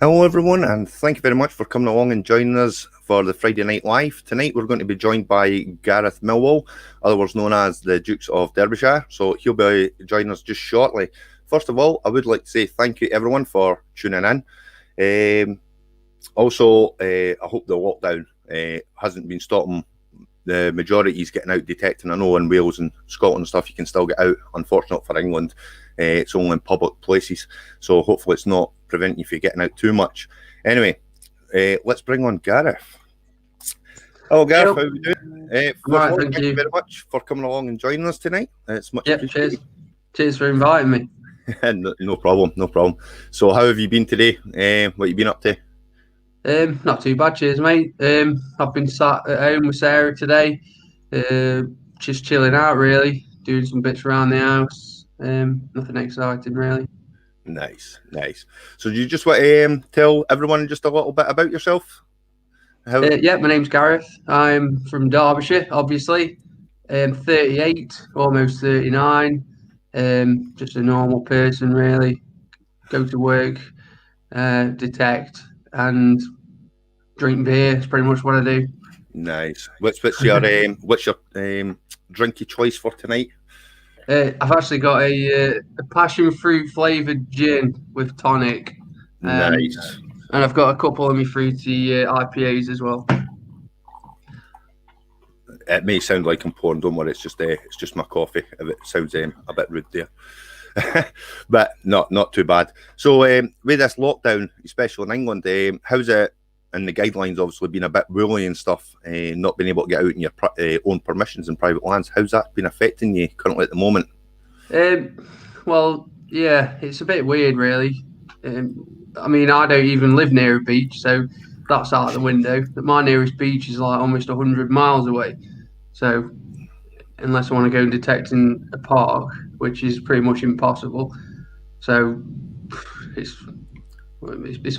Hello, everyone, and thank you very much for coming along and joining us for the Friday Night Live. Tonight, we're going to be joined by Gareth Millward, otherwise known as the Dukes of Derbyshire. So he'll be joining us just shortly. First of all, I would like to say thank you, everyone, for tuning in. Also, I hope the lockdown hasn't been stopping the majority is getting out detecting. I know in Wales and Scotland and stuff, you can still get out. Unfortunate for England, it's only in public places. So hopefully it's not preventing you from getting out too much. Anyway, let's bring on Gareth. Hello, Gareth. How are you doing? Thank you very much for coming along and joining us tonight. It's much appreciated. Cheers for inviting me. No problem. So how have you been today? What have you been up to? Not too bad, cheers, mate. I've been sat at home with Sarah today, just chilling out, really, doing some bits around the house. Nothing exciting, really. Nice. So do you just want to tell everyone just a little bit about yourself? Yeah, my name's Gareth. I'm from Derbyshire, obviously. 38, almost 39. Just a normal person, really. Go to work, detect, and drink beer. It's pretty much what I do. Nice. What's your drinky choice for tonight? I've actually got a passion fruit flavoured gin with tonic. Nice. And I've got a couple of my fruity IPAs as well. It may sound like I'm pouring, don't worry, it's just my coffee. If it sounds a bit rude there. But not too bad. So with this lockdown, especially in England, how's it? And the guidelines obviously been a bit woolly and stuff, not being able to get out in your own permissions in private lands. How's that been affecting you currently at the moment? Well, yeah, it's a bit weird, really. I mean, I don't even live near a beach, so that's out the window. My nearest beach is like almost 100 miles away. So unless I want to go and detect in a park, which is pretty much impossible. So it's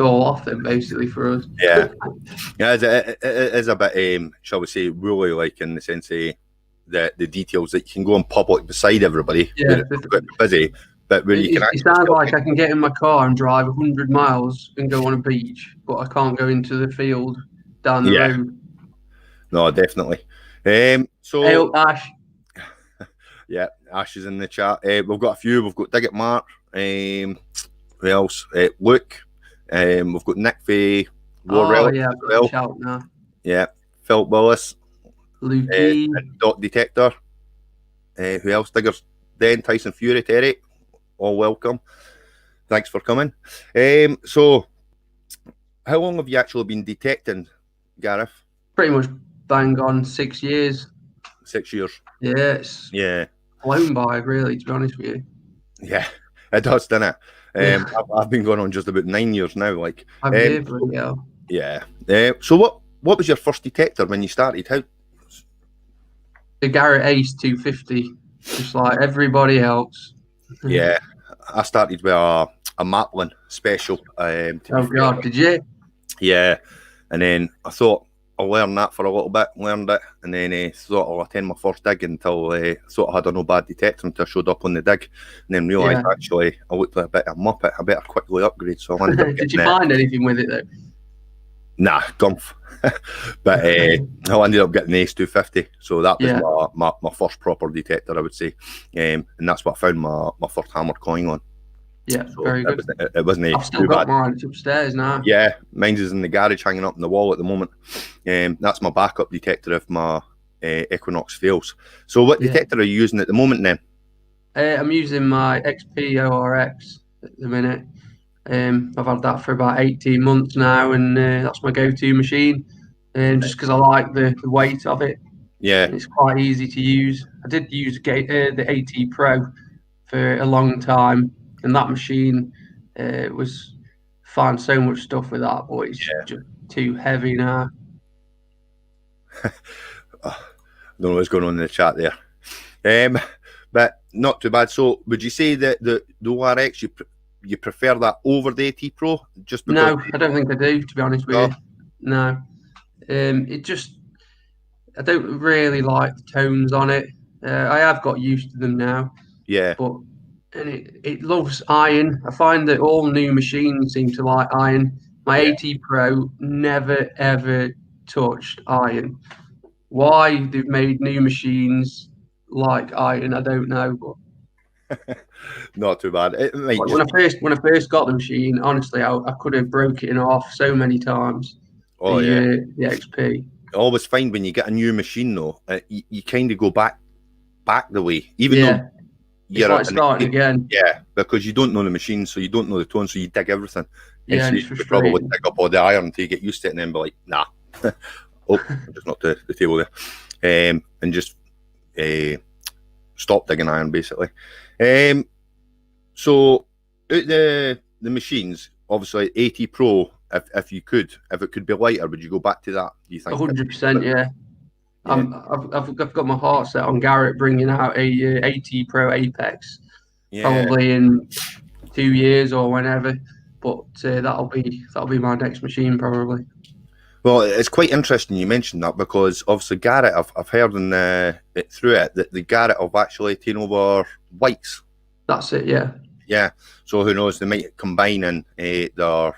all off then, basically, for us. Yeah, it is a bit, shall we say, woolly, like in the sense of the details that you can go in public beside everybody. Yeah, it's a bit busy, but where you can actually. It sounds like I can get in my car and drive 100 miles and go on a beach, but I can't go into the field down the road. No, definitely. So hey up, Ash. Yeah, Ash is in the chat. We've got a few. We've got Diggin, Mark. Who else? Luke. We've got Nick Fay. Shout now. Yeah, Phil Willis. Lukey. Dot Detector. Who else? Diggers Den, Tyson Fury, Terry. All welcome. Thanks for coming. So, how long have you actually been detecting, Gareth? Pretty much bang on 6 years. 6 years. Yes. Yeah. Flown by, really, to be honest with you. Yeah, it does, doesn't it? I've been going on just about 9 years now. Like, yeah. So what was your first detector when you started? How? The Garrett Ace 250, just like everybody else. Yeah, I started with a Maplin special. Oh God, did you? Yeah, and then I thought I'll learn that for a little bit, learned it, and then thought I'll attend my first dig until I thought I had a no bad detector until I showed up on the dig, and then realised actually I looked like a bit of a muppet. I better quickly upgrade. So I ended up did you find anything with it though? Nah, gumph. But I ended up getting the Ace 250, so that was my first proper detector, I would say, and that's what I found my first hammered coin on. Yeah, so very good. It wasn't I've still got mine. It's upstairs now. Yeah, mine's is in the garage hanging up on the wall at the moment. That's my backup detector if my Equinox fails. So what detector are you using at the moment then? I'm using my XP ORX at the minute. I've had that for about 18 months now, and that's my go-to machine. Just because I like the weight of it. Yeah, and it's quite easy to use. I did use the AT Pro for a long time, and that machine was find so much stuff with that, but it's just too heavy now. I don't know what's going on in the chat there, but not too bad. So, would you say that the ORX you prefer that over the AT Pro? Just because no, I don't think I do. To be honest with you, no. I don't really like the tones on it. I have got used to them now. Yeah, but it loves iron. I find that all new machines seem to like iron. My Yeah. 80 Pro never ever touched iron. Why they've made new machines like iron, I don't know. But Not too bad. It might when just I first got the machine, honestly, I could have broke it in half so many times. oh yeah. The XP. I always find when you get a new machine though, you kind of go back the way, even though Yeah, it's like starting again. yeah, because you don't know the machine, so you don't know the tone, so you dig everything. Yeah, And and so it's you probably frustrating. dig up all the iron until you get used to it, and then be like, nah, oh, I just knocked the table there, and just stop digging iron basically. So out the machines, obviously 80 Pro. If it could be lighter, would you go back to that? Do you think? 100%. Yeah. Yeah, I've got my heart set on Garrett bringing out a 80 Pro Apex, yeah. probably in 2 years or whenever. But that'll be my next machine probably. Well, it's quite interesting you mentioned that because obviously Garrett, I've heard in through it that the Garrett have actually taken over whites. That's it. Yeah. Yeah. So who knows? They might combine in their,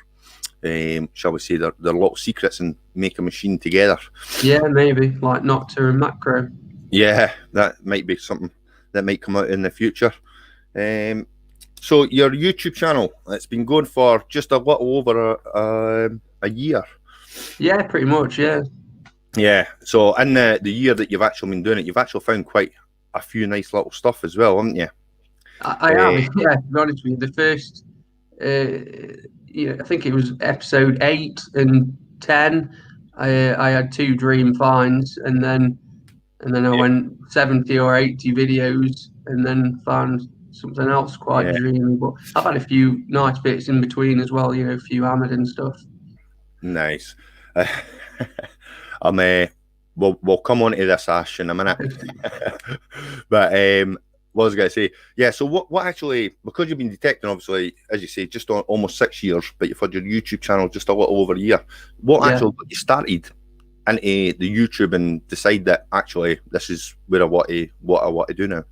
shall we say, their little secrets and make a machine together. Yeah, maybe like Nocta and Macro. Yeah, that might be something that might come out in the future. So your YouTube channel, it's been going for just a little over a year. Yeah, pretty much. Yeah. Yeah. So in the year that you've actually been doing it, you've actually found quite a few nice little stuff as well, haven't you? I have. Yeah. To be honest with you, the first, I think it was episode 8 and 10. I had 2 dream finds, and then I went 70 or 80 videos, and then found something else quite dreamy. But I've had a few nice bits in between as well. A few hammered and stuff. Nice. We'll come on to this, Ash, in a minute. But what was I going to say? Yeah, so what actually, because you've been detecting, obviously, as you say, just almost 6 years, but you've had your YouTube channel just a little over a year. What actually got you started into the YouTube and decide that actually this is where I want to do now?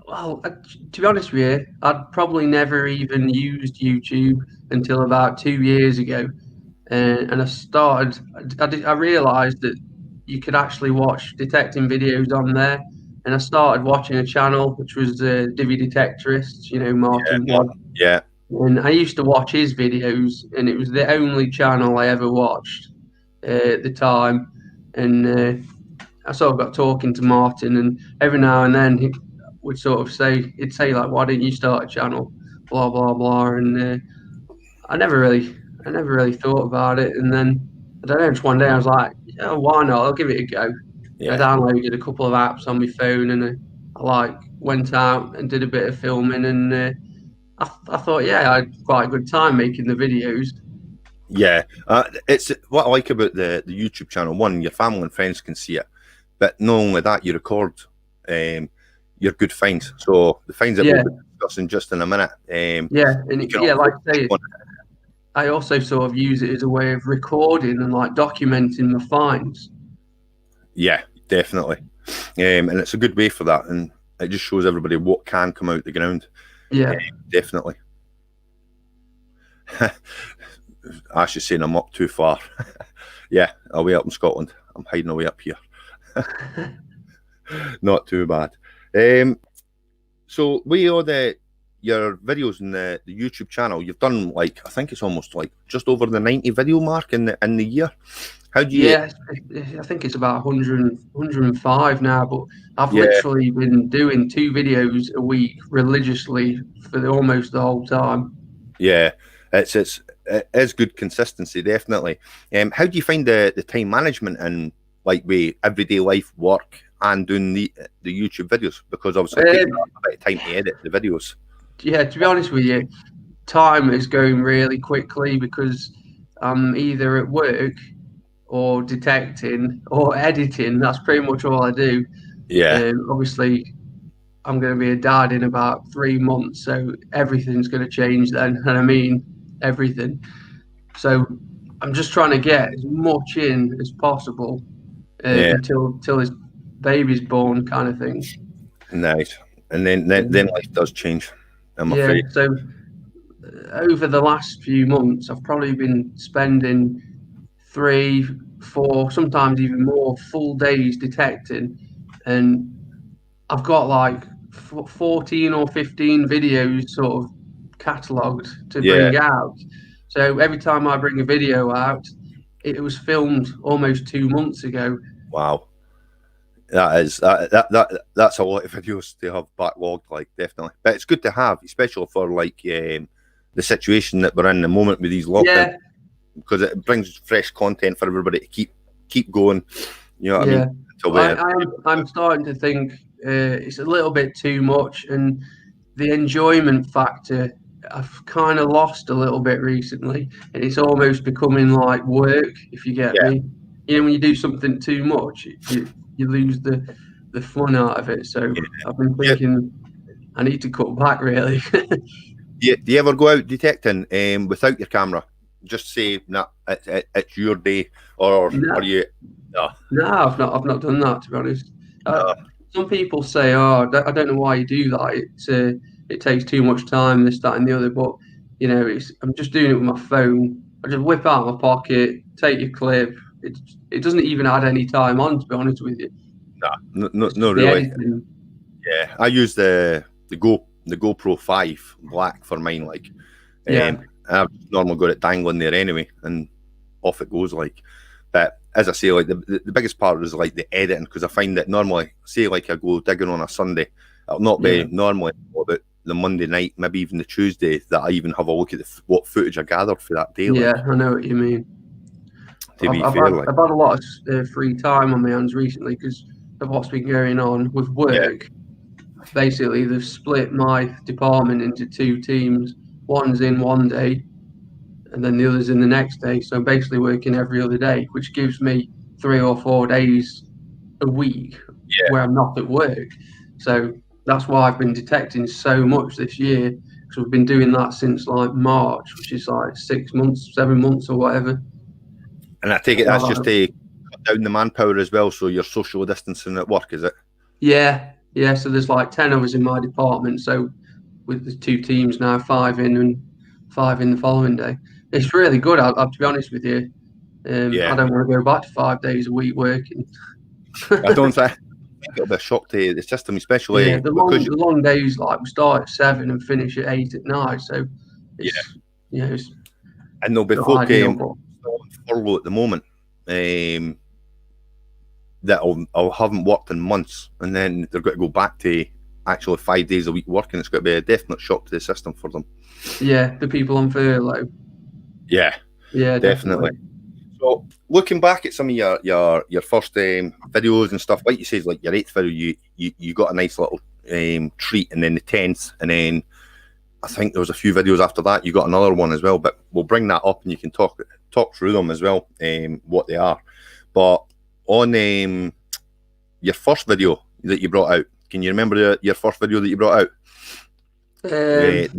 Well, to be honest with you, I'd probably never even used YouTube until about 2 years ago. And I realised that you could actually watch detecting videos on there. And I started watching a channel which was Divi Detectorist, Martin. Yeah. And I used to watch his videos, and it was the only channel I ever watched at the time. And I sort of got talking to Martin, and every now and then he'd say like, "Why didn't you start a channel?" Blah blah blah, and I never really thought about it. And then I don't know, just one day I was like, "Yeah, why not? I'll give it a go." Yeah. I downloaded a couple of apps on my phone, and I went out and did a bit of filming, and I thought, yeah, I had quite a good time making the videos. Yeah, it's what I like about the YouTube channel. One, your family and friends can see it, but not only that, you record your good finds. So the finds that we'll be discussing just in a minute. Like I say, I also sort of use it as a way of recording and like documenting my finds. Yeah, definitely, and it's a good way for that, and it just shows everybody what can come out the ground. Yeah, definitely. Ash is saying I'm up too far. Yeah, away up in Scotland. I'm hiding away up here. Not too bad. So with all your videos in the YouTube channel, you've done like, I think it's almost like just over the 90 video mark in the year. How do you? Yeah, I think it's about 100, 105 now, but I've literally been doing 2 videos a week religiously for almost the whole time. Yeah, it is good consistency, definitely. How do you find the time management and like with everyday life, work, and doing the YouTube videos? Because obviously it takes a bit of time to edit the videos. Yeah, to be honest with you, time is going really quickly because I'm either at work or detecting or editing. That's pretty much all I do. Yeah. Obviously, I'm going to be a dad in about 3 months, so everything's going to change then, and I mean everything. So I'm just trying to get as much in as possible until his baby's born, kind of thing. Nice. And then life does change, I'm afraid. So over the last few months, I've probably been spending 3, 4, sometimes even more full days detecting, and I've got like 14 or 15 videos sort of catalogued to Yeah. bring out. So every time I bring a video out, it was filmed almost 2 months ago. Wow. That's a lot of videos to have backlogged, like, definitely. But it's good to have, especially for like the situation that we're in the moment with these lockdowns, because it brings fresh content for everybody to keep going. You know what I mean? I'm starting to think it's a little bit too much, and the enjoyment factor I've kind of lost a little bit recently, and it's almost becoming like work, if you get me. You know, when you do something too much, you lose the fun out of it. So I've been thinking I need to cut back, really. Do you ever go out detecting without your camera? Just say, nah, it's your day, or are you? No, I've not done that, to be honest. Some people say, "Oh, I don't know why you do that. It takes too much time, this, that, and the other." But you know, I'm just doing it with my phone. I just whip out my pocket, take your clip. It doesn't even add any time on, to be honest with you. No, really. Editing. Yeah, I use the GoPro 5 Black for mine. Like, I've normally got it dangling there anyway, and off it goes. Like, but as I say, like the biggest part is like the editing, because I find that normally, say like I go digging on a Sunday, it'll not be normally about the Monday night, maybe even the Tuesday, that I even have a look at what footage I gathered for that day. Yeah, I know what you mean. I've had a lot of free time on my hands recently because of what's been going on with work. Yeah. Basically, they've split my department into 2 teams. One's in one day, and then the other's in the next day. So I'm basically working every other day, which gives me 3 or 4 days a week where I'm not at work. So that's why I've been detecting so much this year, because we've been doing that since like March, which is like 6 months, 7 months or whatever. And I take it that's just to cut down the manpower as well, so you're social distancing at work, is it? Yeah. So there's like 10 of us in my department. So with the 2 teams now, 5 in and 5 in the following day. It's really good. I'll to be honest with you. I don't want to go back to 5 days a week working. I don't think it'll be a shock to the system, especially the long days. Like we start at 7 and finish at 8 at night. So it's, and there'll be folk on furlough at the moment that haven't worked in months, and then they're going to go back to actually 5 days a week working. It's going to be a definite shock to the system for them. Yeah, the people on furlough. Yeah, definitely. So looking back at some of your first videos and stuff, like you said, like your 8th video, you got a nice little treat, and then the 10th, and then I think there was a few videos after that. You got another one as well, but we'll bring that up and you can talk through them as well, what they are. But on your first video that you brought out, can you remember your first video that you brought out? The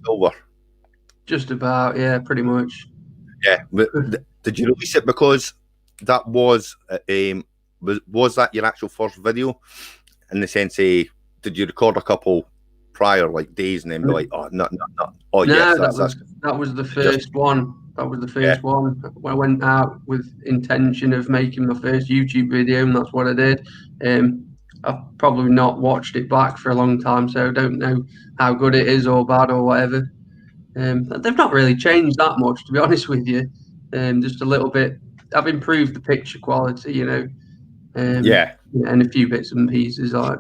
silver. Just about, pretty much. Yeah. Did you release it because that was that your actual first video? In the sense, did you record a couple prior, like days, and then be like, oh, no. Oh, no, yes, that was the first one. That was the first one. When I went out with intention of making my first YouTube video, and that's what I did. I've probably not watched it back for a long time, so I don't know how good it is or bad or whatever. They've not really changed that much, to be honest with you. Just a little bit. I've improved the picture quality, and a few bits and pieces like.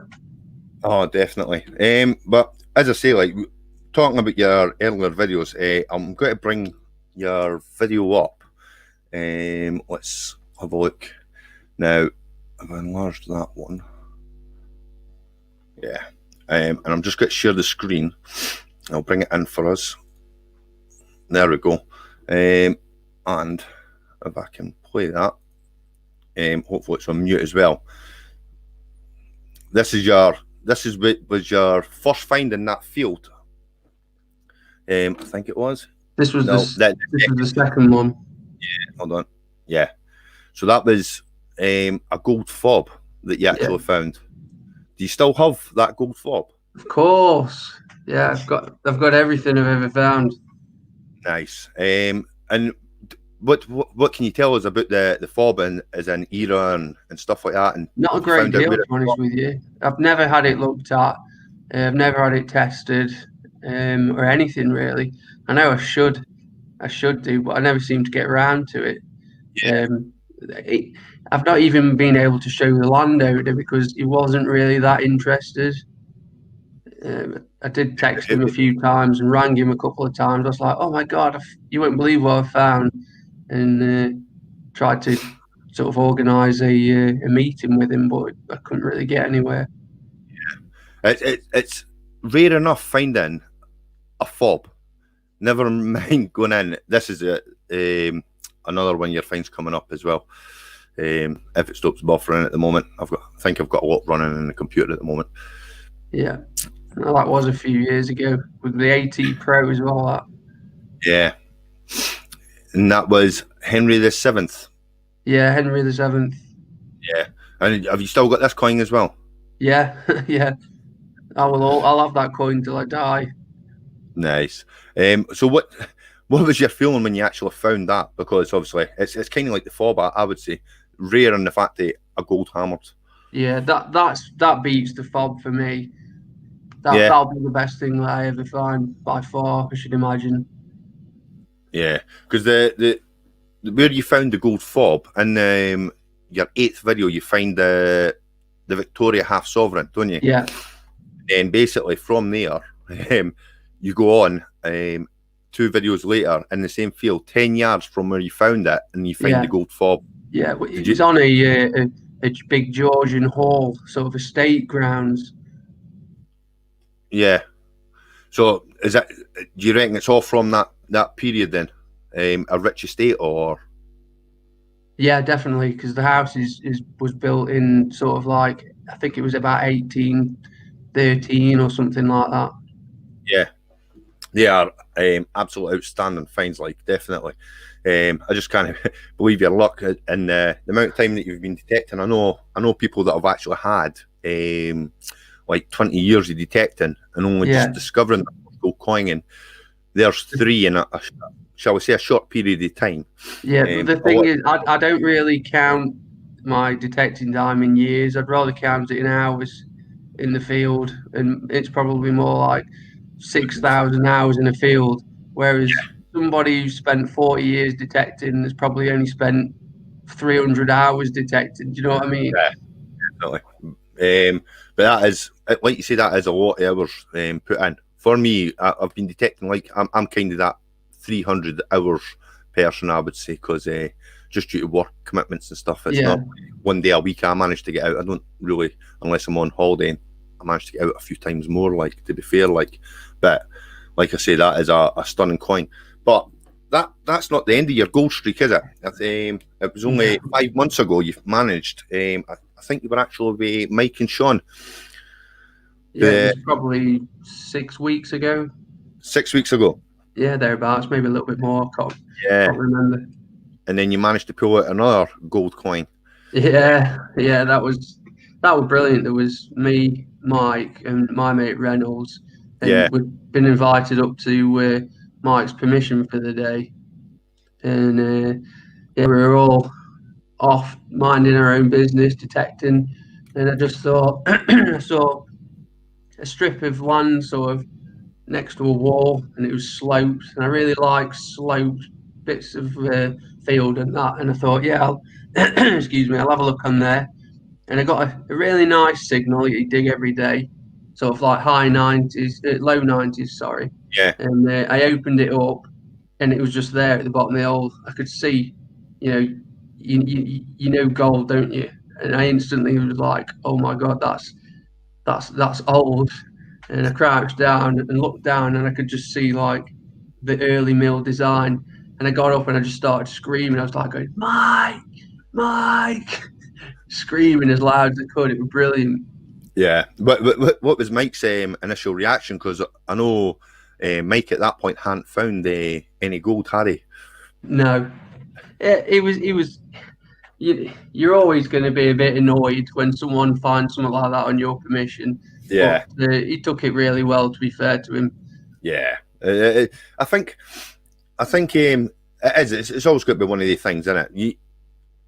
Oh, definitely. But as I say, like talking about your earlier videos, I'm going to bring your video up. Let's have a look. Now, I've enlarged that one. Yeah. And I'm just going to share the screen. I'll bring it in for us. There we go. And if I can play that, hopefully it's on mute as well. This was your first find in that field. I think it was. This was the second one. Yeah, hold on. Yeah. So that was a gold fob that you actually found. Do you still have that gold fob? Of course. Yeah, I've got everything I've ever found. Nice. And what can you tell us about the fob and as an era and stuff like that? And Not a have you great found out deal, where to it's be honest from? with you. I've never had it looked at. I've never had it tested, or anything really. I know I should. I should do, but I never seem to get around to it. Um, it I've not even been able to show the landowner because he wasn't really that interested. I did text him a few times and rang him a couple of times. I was like, "Oh my God, you won't believe what I found," and tried to sort of organise a meeting with him, but I couldn't really get anywhere. It's rare enough finding a fob. Never mind going in. This is another one of your finds coming up as well. If it stops buffering at the moment, I think I've got a lot running in the computer at the moment. Yeah, well, that was a few years ago with the AT Pro as well. That. Yeah, and that was Henry the VII. Yeah, Henry VII. Yeah, and have you still got this coin as well? Yeah, yeah. I'll have that coin till I die. Nice. So what was your feeling when you actually found that? Because obviously it's kind of like the fob. I would say rare in the fact that a gold hammered. Yeah, that beats the fob for me. That'll be the best thing that I ever find by far, I should imagine. Yeah, because the where you found the gold fob in your 8th video, you find the Victoria half sovereign, don't you? Yeah. And basically from there, you go on 2 videos later in the same field, 10 yards from where you found it, and you find the gold fob. Yeah, it's on a big Georgian hall, sort of estate grounds. Yeah. So is that? Do you reckon it's all from that period then? A rich estate or? Yeah, definitely, because the house was built in sort of like, I think it was about 1813 or something like that. Yeah, they are absolute outstanding finds. Like definitely, I just can't believe your luck and the amount of time that you've been detecting. I know people that have actually had like 20 years of detecting and only just discovering the gold coin. And there's 3 in shall we say, a short period of time. Yeah, but the thing is, I don't really count my detecting time in years. I'd rather count it in hours in the field, and it's probably more like 6,000 hours in a field. Whereas somebody who spent 40 years detecting has probably only spent 300 hours detecting. Do you know what I mean? Yeah, definitely. But that is, like you say, that is a lot of hours put in. For me, I've been detecting, like, I'm kind of that 300 hours person, I would say, because just due to work commitments and stuff, it's not one day a week I manage to get out. I don't really, unless I'm on holiday, I manage to get out a few times more, like, to be fair, like, but like I say, that is a stunning coin. But that's not the end of your gold streak, is it? It was only 5 months ago you've managed. I think you were actually with Mike and Sean. Yeah, it was probably 6 weeks ago. 6 weeks ago. Yeah, thereabouts, maybe a little bit more. Can't remember. And then you managed to pull out another gold coin. Yeah, that was brilliant. There was me, Mike, and my mate Reynolds, and we'd been invited up to Mike's permission for the day, and we were all off minding our own business, detecting, and I just thought I saw a strip of land sort of next to a wall, and it was sloped, and I really like sloped bits of field and that, and I thought, excuse me, I'll have a look on there, and I got a really nice signal that you dig every day, sort of like high 90s, low 90s, sorry. Yeah. And I opened it up, and it was just there at the bottom of the hole. I could see, you know gold, don't you? And I instantly was like, oh my God, that's old. And I crouched down and looked down, and I could just see like the early mill design. And I got up and I just started screaming. I was like going, Mike, screaming as loud as I could. It was brilliant. Yeah, but what was Mike's initial reaction? Because I know Mike at that point hadn't found any gold, had he? No, it was. You're always going to be a bit annoyed when someone finds something like that on your permission. Yeah, but, he took it really well, to be fair to him. Yeah, I think I think it is. It's always got to be one of these things, isn't it?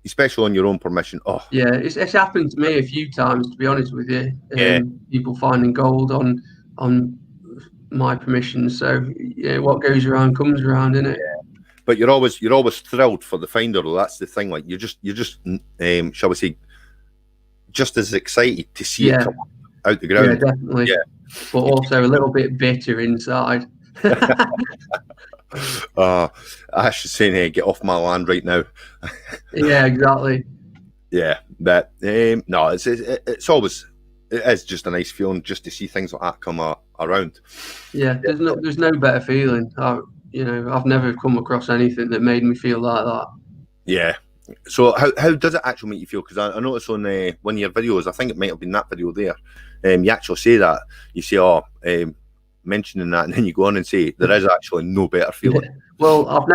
Especially on your own permission. Oh, Yeah, it's happened to me a few times, to be honest with you. yeah. People finding gold on my permission. So yeah, what goes around comes around, isn't it? But you're always thrilled for the finder, though. That's the thing. Like you're just shall we say, just as excited to see it come out the ground. Yeah, definitely. Yeah. But also a little bit bitter inside. I should say, hey, get off my land right now. Yeah, exactly. Yeah, but no, it's always, it is just a nice feeling just to see things like that come around. Yeah, there's no better feeling. I've never come across anything that made me feel like that. Yeah. So how does it actually make you feel? Because I noticed on one of your videos, I think it might have been that video there, you actually say that. You say, mentioning that, and then you go on and say there is actually no better feeling. Yeah. Well, I've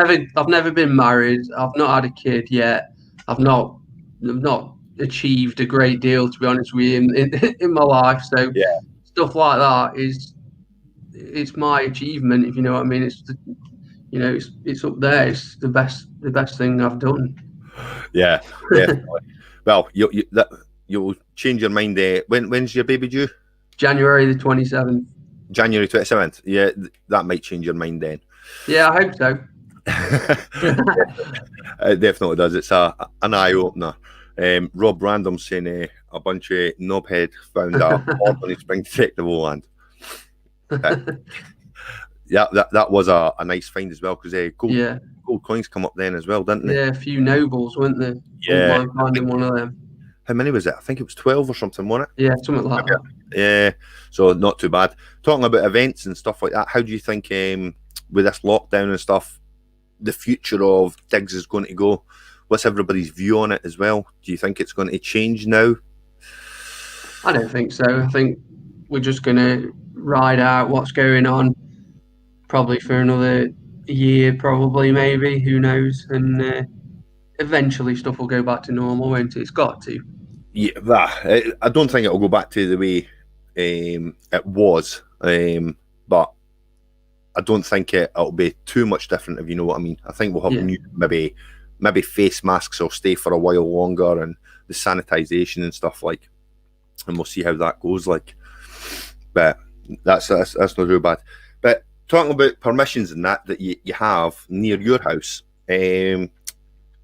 never been married. I've not had a kid yet. I've not achieved a great deal, to be honest with you, in my life. So yeah, stuff like that it's my achievement, if you know what I mean. It's up there. It's the best thing I've done. Yeah, definitely. Well, you'll change your mind. When's your baby due? January the 27th. January 27th. Yeah, that might change your mind then. Yeah, I hope so. It definitely does. It's an eye opener. Rob Random saying a bunch of knobhead found a orb on his spring detectable land. Yeah, that was a nice find as well, because gold coins come up then as well, didn't they? Yeah, a few nobles, weren't there? Yeah, finding one of them. How many was it? I think it was 12 or something, wasn't it? Yeah, something like that. Yeah, so not too bad. Talking about events and stuff like that, how do you think with this lockdown and stuff, the future of digs is going to go? What's everybody's view on it as well? Do you think it's going to change now? I don't think so. I think we're just going to ride out what's going on, probably for another year, probably, maybe, who knows? And eventually stuff will go back to normal, won't it? It's got to. Yeah, I don't think it'll go back to the way it was, but I don't think it'll be too much different, if you know what I mean. I think we'll have new, maybe face masks will stay for a while longer, and the sanitization and stuff, like, and we'll see how that goes, like. But that's not too bad. But talking about permissions and that you have near your house,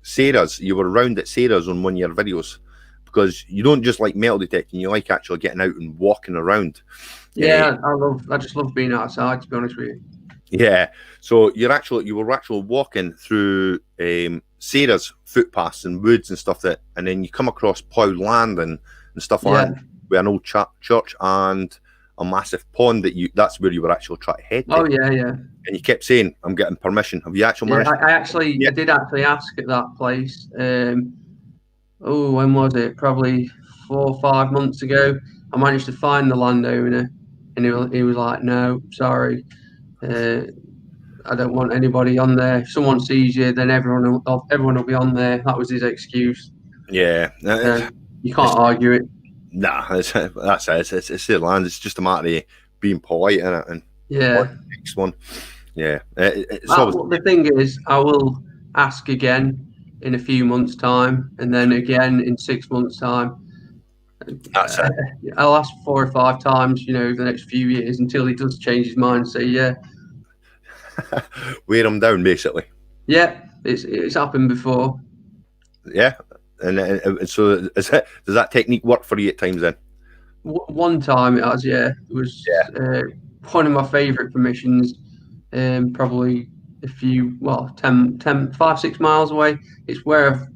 Sarah's, you were around at Sarah's on one of your videos, because you don't just like metal detecting, you like actually getting out and walking around. Yeah, I just love being outside, to be honest with you. Yeah, so you were actually walking through Sarah's footpaths and woods and stuff, and then you come across ploughed land and stuff like that, with an old church and a massive pond that's where you were actually trying to head to. Oh yeah. And you kept saying, I'm getting permission. Have you actually managed? I did actually ask at that place. When was it? Probably 4 or 5 months ago. I managed to find the landowner, and he was like, "No, sorry, I don't want anybody on there. If someone sees you, then everyone will be on there." That was his excuse. Yeah, you can't argue it. Nah, that's it. It's their land. It's just a matter of being polite, innit? And next one. Yeah, the thing is, I will ask again in a few months' time, and then again in 6 months' time. That's it. I'll ask 4 or 5 times, over the next few years, until he does change his mind and say, yeah. Wear him down, basically. Yeah, it's happened before. Yeah, and so does that technique work for you at times then? One time it has, yeah. It was one of my favourite permissions, probably 5-6 miles away. It's where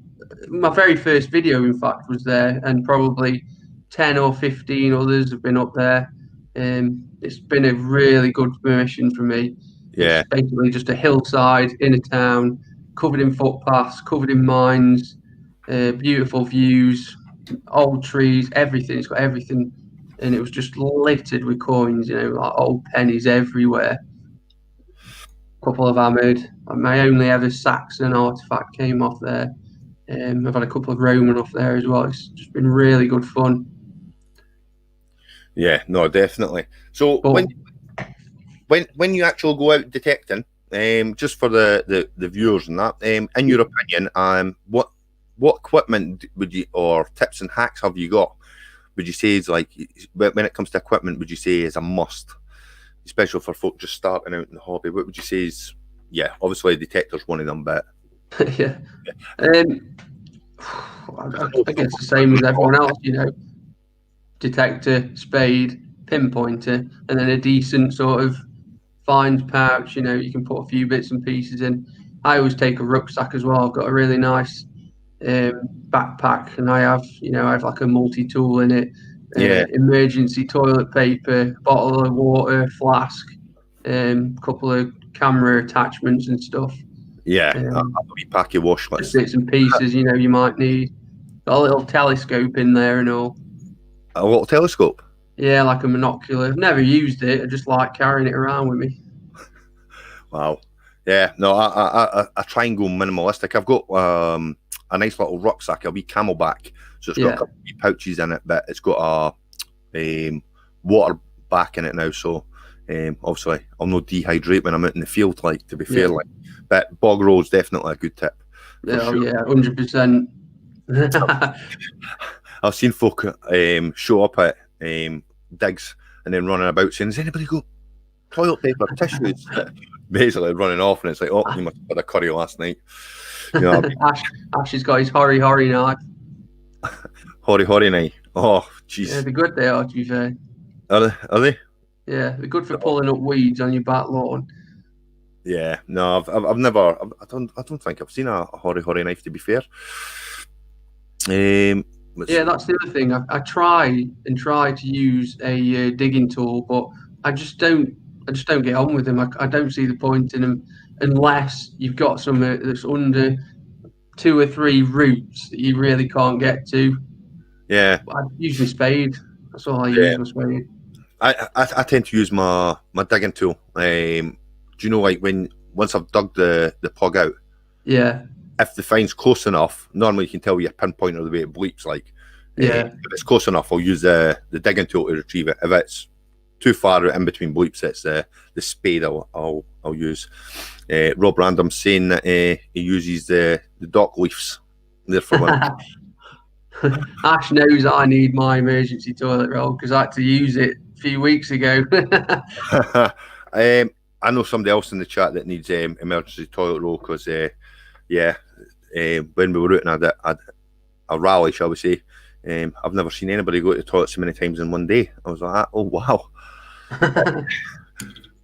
my very first video, in fact, was there, and probably 10 or 15 others have been up there. It's been a really good permission for me. Yeah. It's basically just a hillside in a town, covered in footpaths, covered in mines, beautiful views, old trees, everything. It's got everything. And it was just littered with coins, like old pennies everywhere. A couple of hammered. My only ever Saxon artifact came off there. I've had a couple of Roman off there as well. It's just been really good fun. Yeah, no, definitely. So when you actually go out detecting, just for the viewers and that, in your opinion, what equipment would you, or tips and hacks have you got? Would you say is like, when it comes to equipment, would you say is a must, especially for folk just starting out in the hobby? What would you say is, yeah, obviously a detector's one of them, but Yeah. I guess the same as everyone else, detector, spade, pinpointer, and then a decent sort of find pouch. You can put a few bits and pieces in. I always take a rucksack as well. I've got a really nice backpack, and I have like a multi-tool in it. yeah, Emergency toilet paper, bottle of water, flask, couple of camera attachments and stuff. yeah, a wee pack of wash Just list. bits and pieces, you might need. Got a little telescope in there and all. A little telescope. Yeah, like a monocular. I've never used it. I just like carrying it around with me. Wow. Yeah, no, I try and go minimalistic. I've got a nice little rucksack, a wee camelback. So it's got a couple of wee pouches in it, but it's got a water back in it now. So obviously I'll not dehydrate when I'm out in the field, like, to be fair. Like, but bog roll's definitely a good tip. Yeah, sure. Yeah, 100%. I've seen folk show up at digs and then running about saying, "Has anybody got toilet paper, tissues?" Basically running off, and it's like, "Oh, you must have had a curry last night." You know, Ash has got his hurry knife. Hori night. Oh, jeez. Yeah, they're good, they are, to be fair. Are they? Yeah, they're good for pulling up weeds on your back lawn. Yeah, no, I've never. I don't think I've seen a hori knife, to be fair. Yeah, that's the other thing. I try to use a digging tool, but I just don't get on with them. I don't see the point in them unless you've got something that's under 2 or 3 roots that you really can't get to. Yeah, I use my spade. That's all I use, my spade. I tend to use my digging tool. Do you know, like, once I've dug the pug out? Yeah. If the fine's close enough, normally you can tell with your pinpointer the way it bleeps. Like, yeah, if it's close enough, I'll use the digging tool to retrieve it. If it's too far in between bleeps, it's the spade I'll use. Rob Random's saying that he uses the dock leaves. Therefore, Ash knows I need my emergency toilet roll because I had to use it a few weeks ago. I know somebody else in the chat that needs emergency toilet roll because, when we were out in a rally, shall we say, I've never seen anybody go to the toilet so many times in one day. I was like, oh, wow.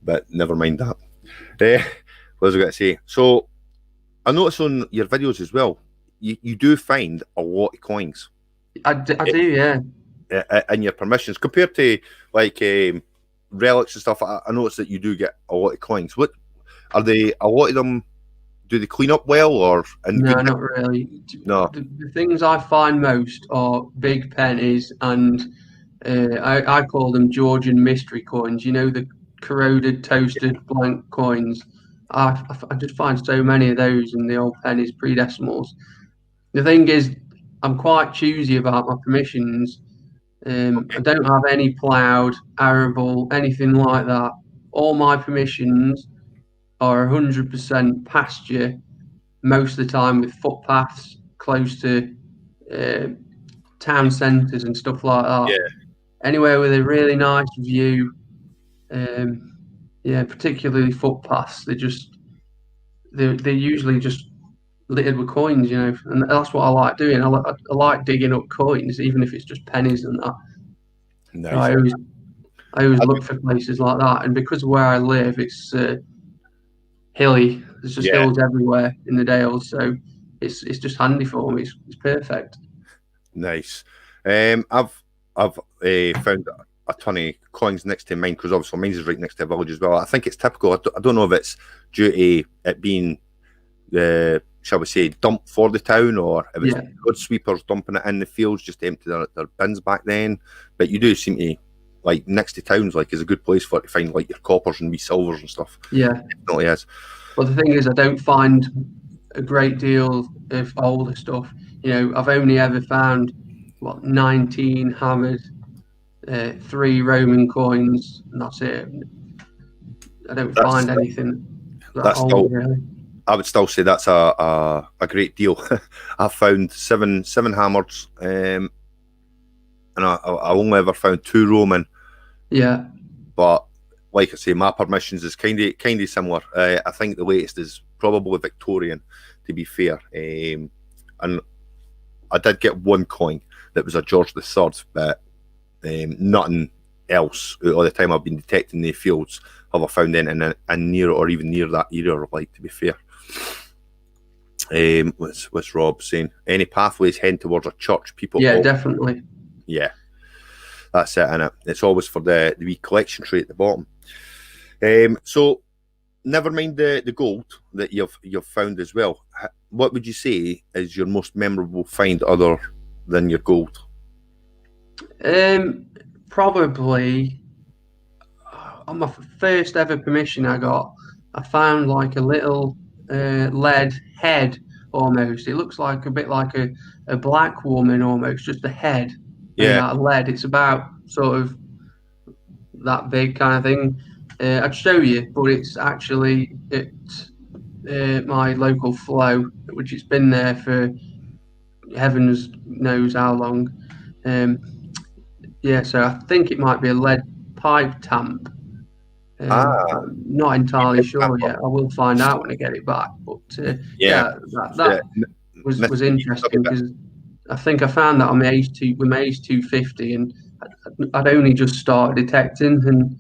But never mind that. What was I going to say? So I noticed on your videos as well, you do find a lot of coins. I do, yeah. In your permissions, compared to like relics and stuff, I noticed that you do get a lot of coins. What are they? A lot of them, do they clean up well, or? No, not really. No. The things I find most are big pennies, and I call them Georgian mystery coins. You know, the corroded, toasted, blank coins. I just find so many of those in the old pennies, pre-decimals. The thing is, I'm quite choosy about my permissions. I don't have any ploughed, arable, anything like that. All my permissions are 100% pasture, most of the time with footpaths close to town centres and stuff like that. Yeah. Anywhere with a really nice view, particularly footpaths. They're usually just littered with coins, and that's what I like doing. I like digging up coins, even if it's just pennies and that. Nice. So I always look for places like that, and because of where I live, it's hilly. There's just hills everywhere in the Dales, so it's just handy for me. It's perfect. Nice. I've found a ton of coins next to mine because obviously mine is right next to a village as well. I think it's typical. I don't know if it's due to it being the, shall we say, dump for the town, or if it's road sweepers dumping it in the fields just to empty their bins back then. But you do seem to, like, next to towns, like, is a good place for it to find, like, your coppers and wee silvers and stuff. Yeah. It definitely is. Well, the thing is, I don't find a great deal of older stuff. I've only ever found 19 hammered, 3 Roman coins, and that's it. I don't find anything That's old, still, really. I would still say that's a great deal. I've found seven hammers, and I only ever found 2 Roman. Yeah. But like I say, my permissions is kind of similar. I think the latest is probably Victorian, to be fair. And I did get 1 coin that was a George III, but nothing else all the time I've been detecting the fields have I found anything in near or even near that era, like, to be fair. What's Rob saying? Any pathways heading towards a church? People, Yeah, definitely. Yeah, that's it, innit? It's always for the wee collection tray at the bottom. So never mind the gold that you've found as well. What would you say is your most memorable find other than your gold? Probably on my first ever permission I got, I found like a little lead head almost. It looks like a bit like a black woman almost, just a head made Yeah. out of lead. It's about sort of that big kind of thing. I'd show you, but it's actually at my local flow, which it's been there for heavens knows how long. Yeah, so I think it might be a lead pipe tamp. I'm not entirely sure yet. I will find out when I get it back. But Yeah. that was interesting because I think I found that on my Ace 2 with my Ace 250, and I'd only just started detecting, and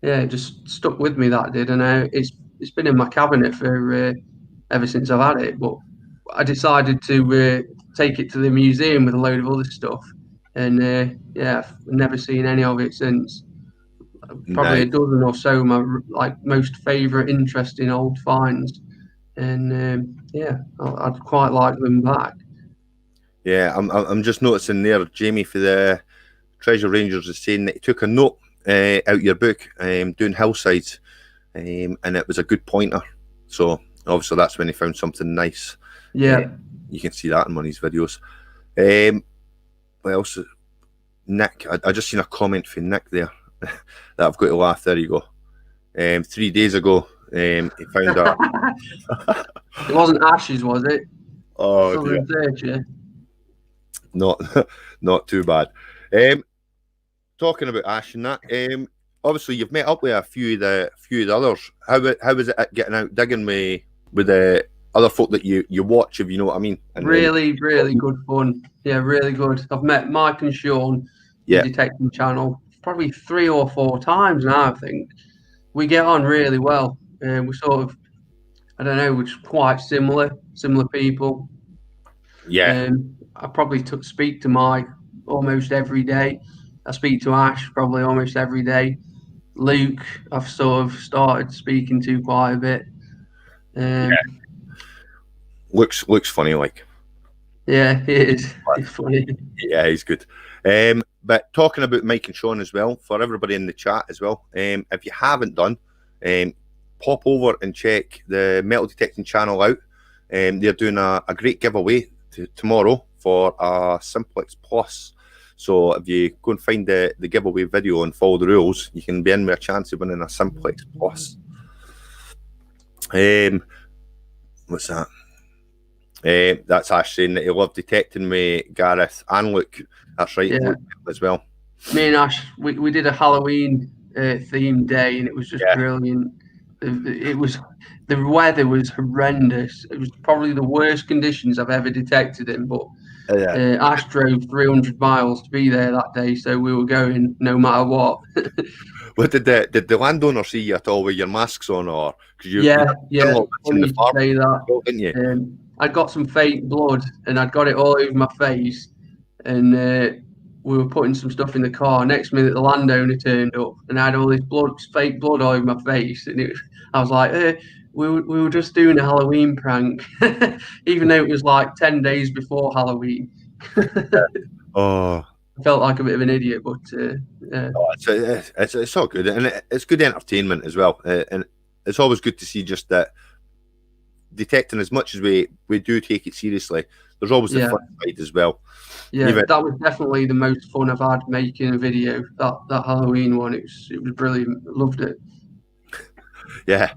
yeah, it just stuck with me. That did, and it's been in my cabinet for ever since I've had it. But I decided to take it to the museum with a load of other stuff, and yeah, I've never seen any of it since. Probably Nice. a dozen or so of my like most favourite, interesting old finds, and yeah, I'd quite like them back. Yeah, I'm just noticing there, Jamie, for the Treasure Rangers is saying that he took a note out your book doing hillsides, and it was a good pointer. So obviously that's when he found something nice. Yeah, you can see that in one of his videos. What else? Nick, I just seen a comment from Nick there that I've got to laugh. There you go. 3 days ago, he found a. it wasn't ashes, was it? Oh, Southern Search, yeah. Not too bad. Talking about Ash and that, obviously you've met up with a few of the others. How was it getting out digging with the other folk that you watch, if you know what I mean? And really good fun. Yeah, really good. I've met Mike and Sean, the detecting channel, probably 3 or 4 times now. I think we get on really well. We sort of, I don't know, we're just quite similar people. Yeah. I probably speak to Mike almost every day. I speak to Ash probably almost every day. Luke, I've sort of started speaking to quite a bit. Looks funny, like. Yeah, he is. He's funny. Yeah, he's good. But talking about Mike and Sean as well, for everybody in the chat as well, if you haven't done, pop over and check the metal detecting channel out. They're doing a great giveaway tomorrow for a Simplex Plus. So if you go and find the giveaway video and follow the rules, you can be in with a chance of winning a Simplex Plus. What's that? That's Ash saying that he loved detecting with Gareth and Luke. That's right, Yeah. as well. Me and Ash, we did a Halloween themed day, and it was just brilliant. It was, the weather was horrendous. It was probably the worst conditions I've ever detected in. But Ash drove 300 miles to be there that day, so we were going no matter what. Well, did the landowner see you at all with your masks on, or you funny you say that, didn't you? I got some fake blood, and I'd got it all over my face, and we were putting some stuff in the car. Next minute, the landowner turned up, and I had all this fake blood all over my face, and I was like, we were just doing a Halloween prank, even though it was like 10 days before Halloween. Oh. I felt like a bit of an idiot, but it's all good, and it's good entertainment as well, and it's always good to see just that detecting, as much as we do take it seriously, there's always the fun side as well. Yeah, that was definitely the most fun I've had making a video. That Halloween one, it was brilliant. Loved it. Yeah.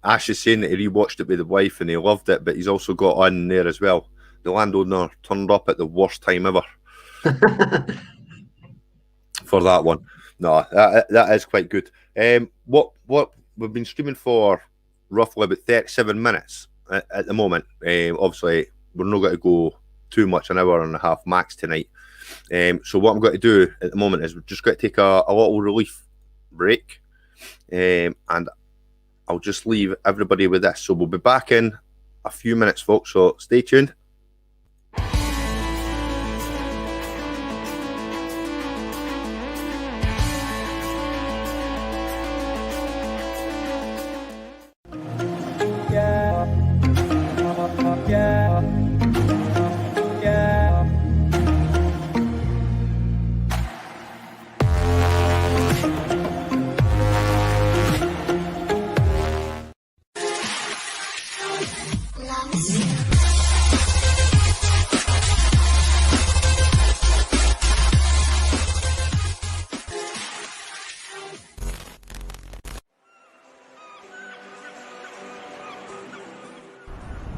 Ash is saying that he rewatched it with the wife and he loved it, but he's also got on there as well. The landowner turned up at the worst time ever for that one. No, that is quite good. What we've been streaming for roughly about 37 minutes at the moment. Obviously, we're not going to go too much, an hour and a half max tonight. So what I'm going to do at the moment is we're just going to take a little relief break, and I'll just leave everybody with this. So we'll be back in a few minutes, folks, so stay tuned.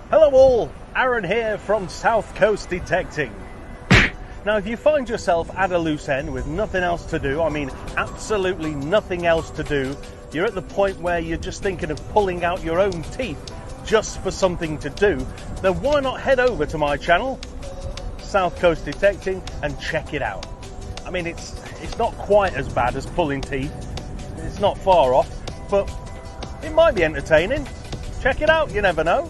Hello all, Aaron here from South Coast Detecting. Now if you find yourself at a loose end with nothing else to do, I mean absolutely nothing else to do, you're at the point where you're just thinking of pulling out your own teeth just for something to do, then why not head over to my channel, South Coast Detecting, and check it out. I mean it's not quite as bad as pulling teeth, it's not far off, but it might be entertaining. Check it out, you never know.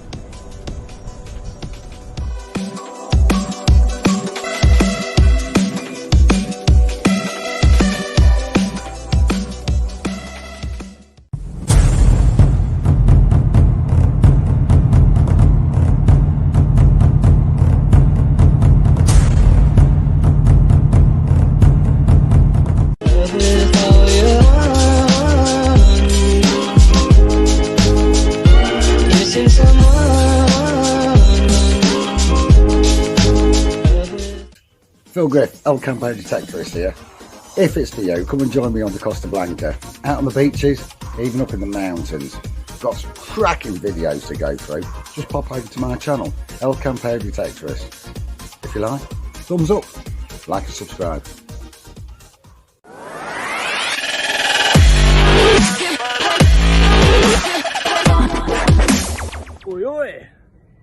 Phil Griff, El Campo Detectorist here. If it's for you, come and join me on the Costa Blanca. Out on the beaches, even up in the mountains. Got some cracking videos to go through. Just pop over to my channel, El Campo Detectorist. If you like, thumbs up, like and subscribe. Oi, oi!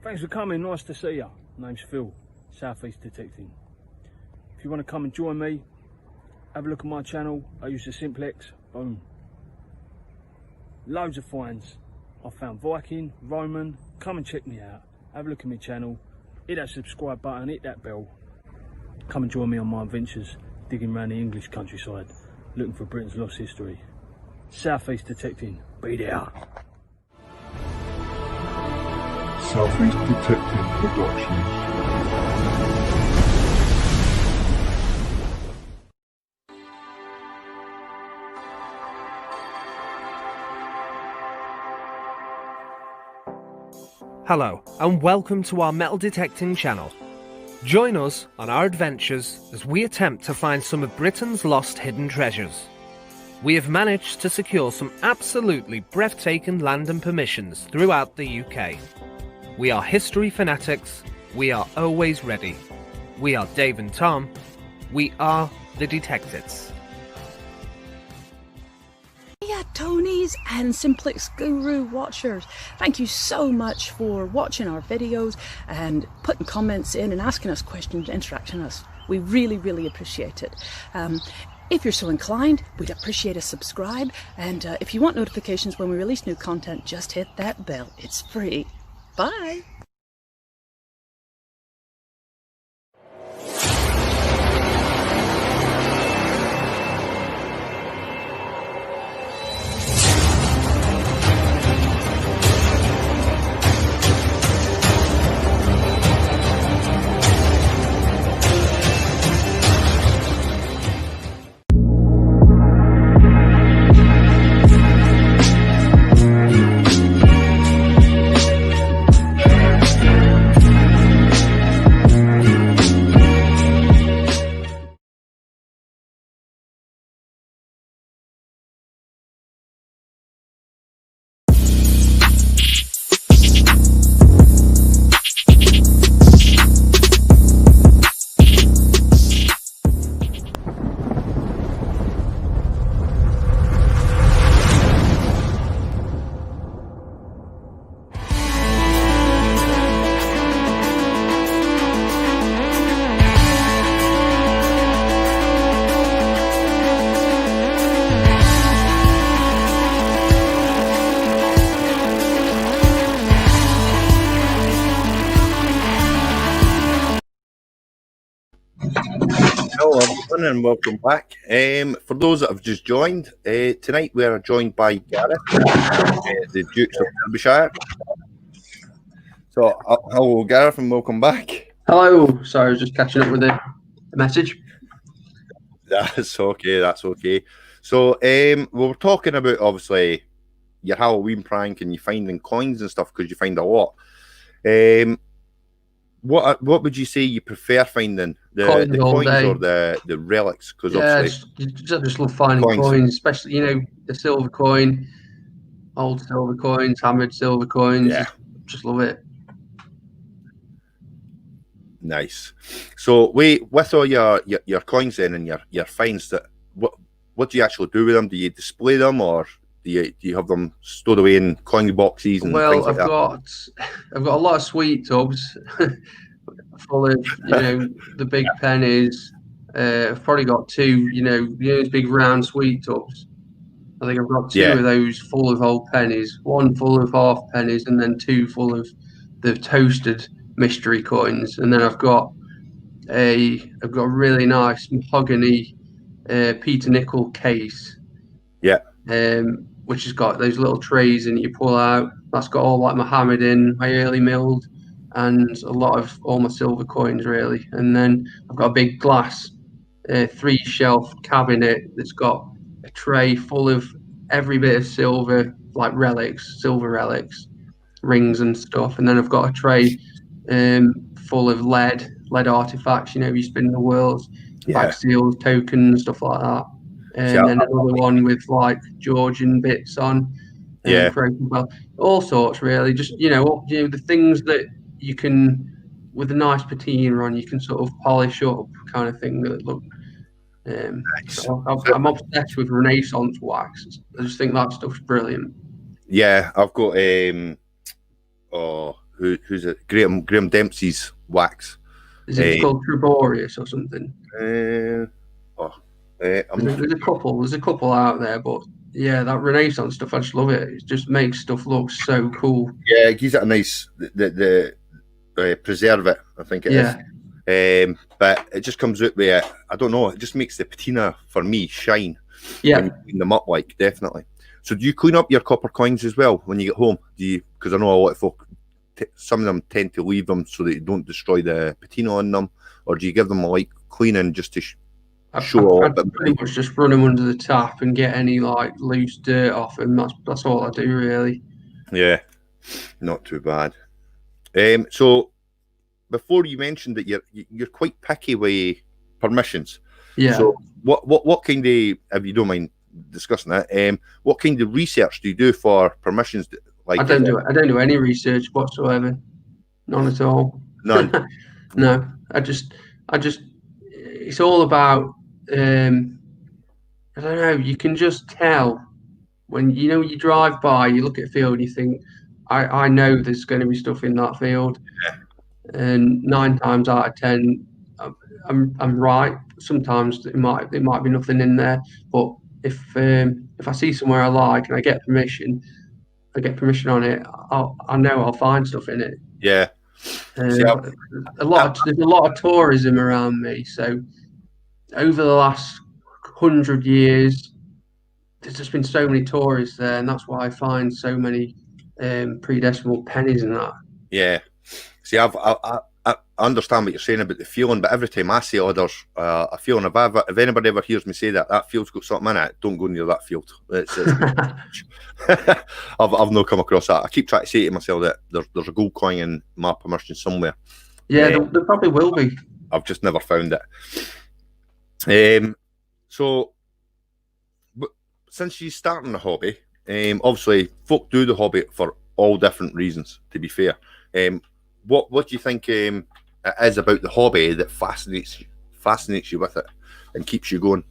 Thanks for coming, nice to see you. Name's Phil, South East Detecting. If you want to come and join me, have a look at my channel. I use the Simplex, boom. Loads of finds. I found Viking, Roman, come and check me out. Have a look at my channel, hit that subscribe button, hit that bell. Come and join me on my adventures, digging around the English countryside, looking for Britain's lost history. South East Detecting, be there. Southeast Detecting Productions. Hello and welcome to our metal detecting channel. Join us on our adventures as we attempt to find some of Britain's lost hidden treasures. We have managed to secure some absolutely breathtaking land and permissions throughout the UK. We are history fanatics, we are always ready. We are Dave and Tom, we are the Detectives. Yeah, Tonys and Simplex Guru watchers, thank you so much for watching our videos and putting comments in and asking us questions, interacting with us. We really appreciate it. If you're so inclined, we'd appreciate a subscribe, and if you want notifications when we release new content, just hit that bell. It's free. Bye! Hello everyone and welcome back. For those that have just joined, tonight we are joined by Gareth, the Dukes of Derbyshire. So, hello Gareth and welcome back. Hello. Sorry, I was just catching up with the message. That's okay. So, we were talking about obviously your Halloween prank and you finding coins and stuff because you find a lot. What would you say you prefer finding, the coins or the relics? Because obviously, I just love finding coins, especially the silver coin, old silver coins, hammered silver coins. Yeah, just love it. Nice. So, with all your coins then and your finds, that what do you actually do with them? Do you display them or do you have them stored away in coin boxes and things like I've got a lot of sweet tubs full of the big pennies. I've probably got two, those big round sweet tubs. I think I've got two of those full of old pennies, one full of half pennies, and then two full of the toasted mystery coins. And then I've got a really nice mahogany Peter nickel case. Yeah. Which has got those little trays in it you pull out. That's got all like my hammered in, my early milled, and a lot of all my silver coins really. And then I've got a big glass 3-shelf cabinet that's got a tray full of every bit of silver, like silver relics, rings and stuff. And then I've got a tray full of lead artifacts. You spin the wheels, back seals, tokens, stuff like that. And then another one with like Georgian bits on, all sorts really. Just the things that you can, with a nice patina on, you can sort of polish up, kind of thing that look. Nice. So I'm obsessed with Renaissance wax. I just think that stuff's brilliant. Yeah, I've got who's it? Graham Dempsey's wax. Is it called Treborius or something? There's a couple out there, but yeah, that Renaissance stuff, I just love it. It just makes stuff look so cool. Yeah, it gives it a nice the preserve it, I think it is. But it just comes out with I don't know, it just makes the patina for me shine. Yeah, when you clean them up, like, definitely. So do you clean up your copper coins as well when you get home? Do you? Because I know a lot of folk, some of them tend to leave them so that you don't destroy the patina on them, or do you give them a light cleaning just to I pretty much just run them under the tap and get any like loose dirt off them. That's all I do really. Yeah, not too bad. So before you mentioned that you're quite picky with permissions. Yeah. So what kind of, if you don't mind discussing that, what kind of research do you do for permissions? Like, I don't do any research whatsoever. None at all. None. No. I just it's all about I don't know, you can just tell when you drive by, you look at a field and you think, I know there's going to be stuff in that field. Yeah. And 9 times out of 10 I'm right. Sometimes it might be nothing in there, but if I see somewhere I like and I get permission on it, I know I'll find stuff in it. Yeah. There's a lot of tourism around me, so over the last 100 years, there's just been so many tourists there, and that's why I find so many pre-decimal pennies and that. Yeah. See, I understand what you're saying about the feeling, but every time I see others, a feeling, if anybody ever hears me say that field's got something in it, don't go near that field. I've not come across that. I keep trying to say to myself that there's a gold coin in my permission somewhere. Yeah, there probably will be. I've just never found it. So, since you're starting the hobby, obviously folk do the hobby for all different reasons, to be fair. What do you think it is about the hobby that fascinates you with it and keeps you going?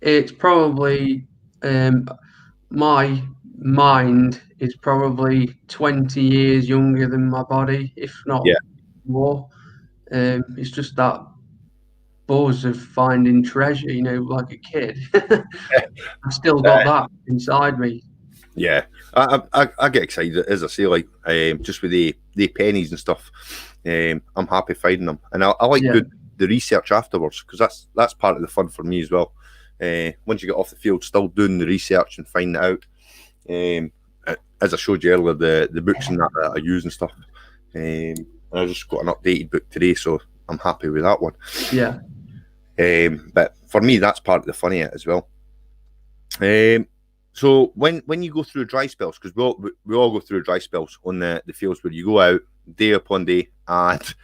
It's probably my mind is probably 20 years younger than my body, if not more. It's just that buzz of finding treasure, like a kid. I've still got that inside me. Yeah, I get excited, as I say, like just with the pennies and stuff. I'm happy finding them, and I like the research afterwards, because that's part of the fun for me as well. Once you get off the field, still doing the research and finding it out. As I showed you earlier, the books and that I use and stuff. And I just got an updated book today, so I'm happy with that one. Yeah. But for me, that's part of the fun of it as well. So when you go through dry spells, because we all go through dry spells on the fields where you go out day upon day and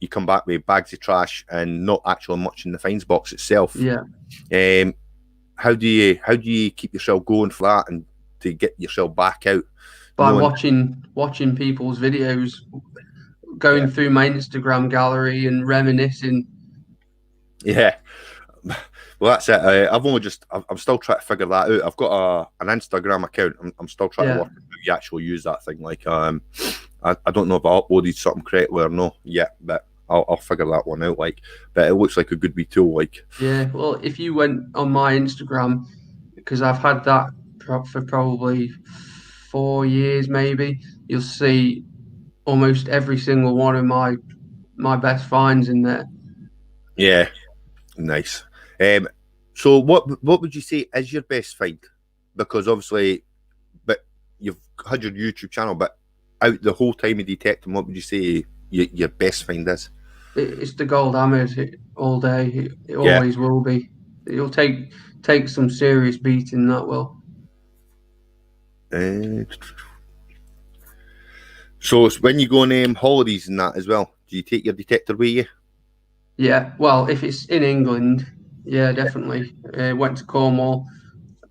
you come back with bags of trash and not actually much in the fines box itself. Yeah. How do you keep yourself going for that and to get yourself back out? By watching people's videos, going through my Instagram gallery and reminiscing. Yeah. Well, that's it. I'm still trying to figure that out. I've got an Instagram account. I'm still trying to work out how you actually use that thing. Like, I don't know if I uploaded something correctly or no yet, but I'll figure that one out. Like, but it looks like a good wee tool. Like, yeah. Well, if you went on my Instagram, because I've had that for probably 4 years, maybe, you'll see almost every single one of my best finds in there. Yeah, nice. So what would you say is your best find? Because obviously, but you've had your YouTube channel, but out the whole time of detecting, what would you say your best find is? It's the gold hammers all day. It always will be. It'll take some serious beating, that will. So it's when you go on holidays and that as well, do you take your detector with you? Yeah, well, if it's in England, yeah, definitely. Went to Cornwall.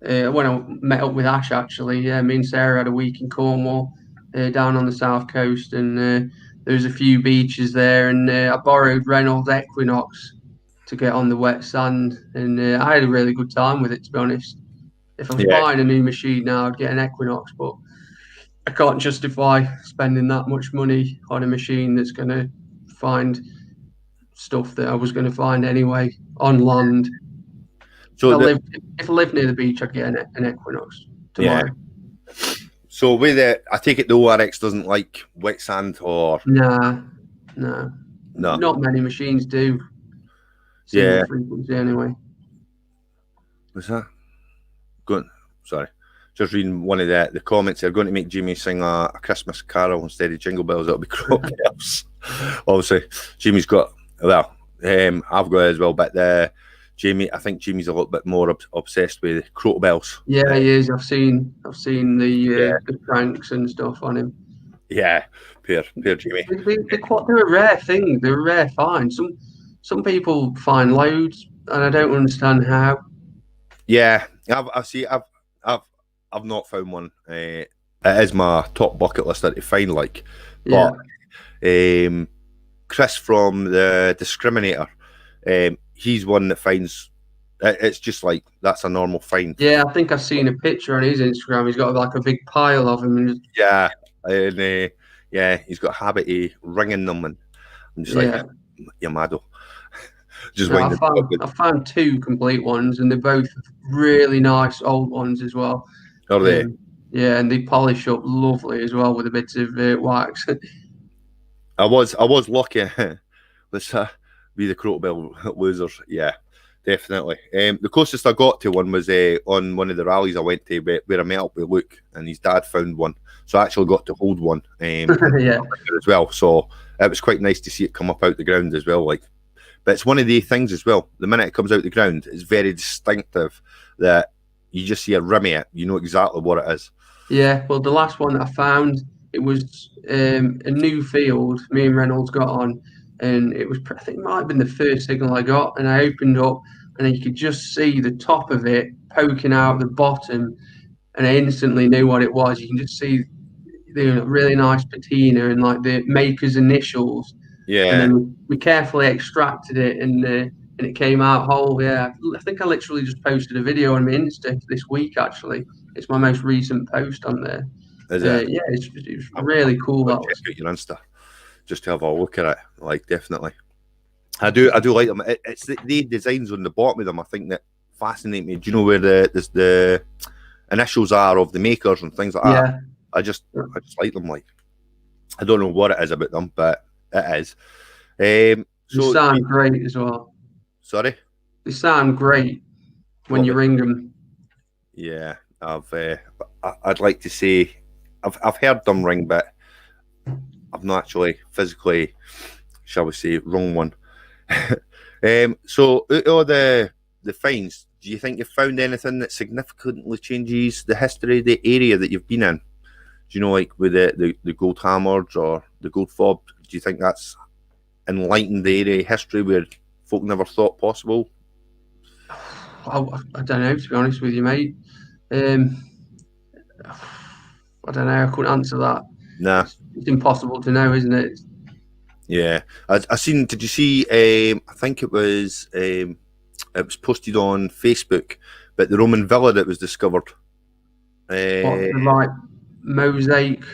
When I met up with Ash, actually, me and Sarah had a week in Cornwall, down on the south coast, and there was a few beaches there, and I borrowed Reynolds Equinox to get on the wet sand, and I had a really good time with it, to be honest. If I was buying a new machine now, I'd get an Equinox, but I can't justify spending that much money on a machine that's going to find stuff that I was going to find anyway on land. So if I lived near the beach, I'd get an Equinox tomorrow. Yeah. So with it, I take it the ORX doesn't like wet sand or... No. Not many machines do. Yeah. Frequency anyway. What's that? Good. Sorry. Just reading one of the comments. They're going to make Jamie sing a Christmas carol instead of Jingle Bells. It'll be Crop Bells. Obviously, Jamie's got... Well, I've got it as well, but I think Jamie's a little bit more obsessed with Crop Bells. Yeah, he is. I've seen the pranks and stuff on him. Yeah, poor Jamie. They're a rare thing. They're a rare find. Some people find loads, and I don't understand how. Yeah, I've not found one. It is my top bucket list to find. Like, but Chris from the Discriminator, he's one that finds. It's just like that's a normal find. Yeah, I think I've seen a picture on his Instagram. He's got like a big pile of them. And yeah, and he's got a habit of ringing them, and I'm just like, you're mad. Just I found 2 complete ones, and they're both really nice old ones as well. Are they? Yeah, and they polish up lovely as well with a bit of wax. I was lucky. Let's be the Crop Bell losers. Yeah, definitely. The closest I got to one was on one of the rallies I went to where I met up with Luke, and his dad found one. So I actually got to hold one as well. So it was quite nice to see it come up out the ground as well. Like, but it's one of the things as well. The minute it comes out the ground, it's very distinctive that you just see a rim of it. You know exactly what it is. Yeah, well, the last one that I found, it was a new field me and Reynolds got on, and it was, I think it might have been the first signal I got, and I opened up, and you could just see the top of it poking out the bottom, and I instantly knew what it was. You can just see the really nice patina and like the maker's initials. Yeah. And then we carefully extracted it, and it came out whole. Yeah, I think I literally just posted a video on my Insta this week. Actually, it's my most recent post on there. Is it? Yeah, it's really cool. That was. Check out your Insta just to have a look at it. Like, definitely, I do like them. It's the designs on the bottom of them, I think, that fascinate me. Do you know where the initials are of the makers and things like that? Yeah. I just like them. Like, I don't know what it is about them, but it is. They sound great as well. Sorry? They sound great when you ring them. Yeah, I'd like to say I've heard them ring, but I've not actually physically, shall we say, rung one. So out of the finds, do you think you've found anything that significantly changes the history of the area that you've been in? Do you know, like with the gold hammers or the gold fob, do you think that's enlightened the area history where folk never thought possible? I don't know, to be honest with you, mate. I don't know. I couldn't answer that. Nah. It's impossible to know, isn't it? Yeah. I seen, did you see, I think it was posted on Facebook, but the Roman villa that was discovered. Like mosaic?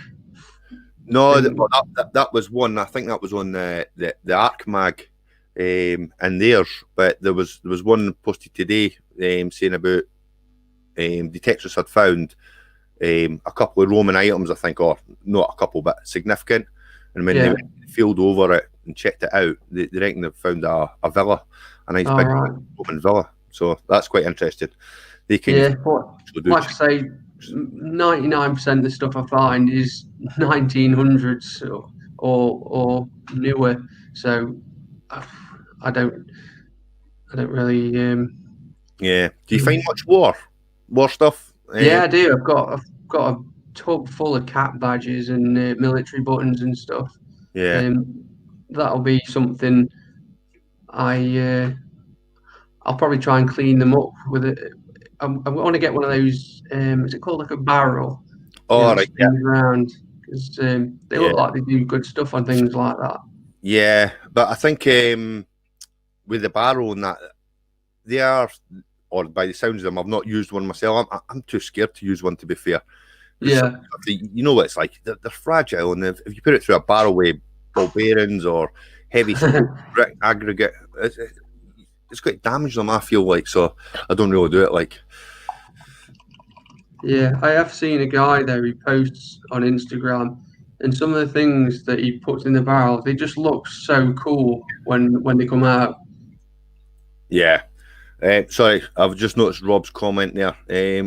No, that was one. I think that was on the Arc Mag and theirs, but there was one posted today saying about detectives had found a couple of Roman items, I think, or not a couple, but significant. And when they went in the field over it and checked it out, they reckon they've found a villa, a nice big Roman villa. So that's quite interesting. They can like I say, 99% of the stuff I find is 1900s or newer. So I don't really. Yeah. Do you find much war stuff? Yeah, I do. I've got a tub full of cap badges and military buttons and stuff. Yeah. That'll be something I'll probably try and clean them up with it. I want to get one of those. Is it called like a barrel? Oh, right. Yeah. Around because they look like they do good stuff on things like that. Yeah, but I think with the barrel and that, they are, or by the sounds of them, I've not used one myself. I'm too scared to use one, to be fair. Yeah. You know what it's like. They're fragile, and if you put it through a barrel with ball bearings or heavy brick aggregate, it's quite damage them, I feel like. So I don't really do it. Like, yeah, I have seen a guy there who posts on Instagram, and some of the things that he puts in the barrel, they just look so cool when they come out. Yeah. Sorry, I've just noticed Rob's comment there.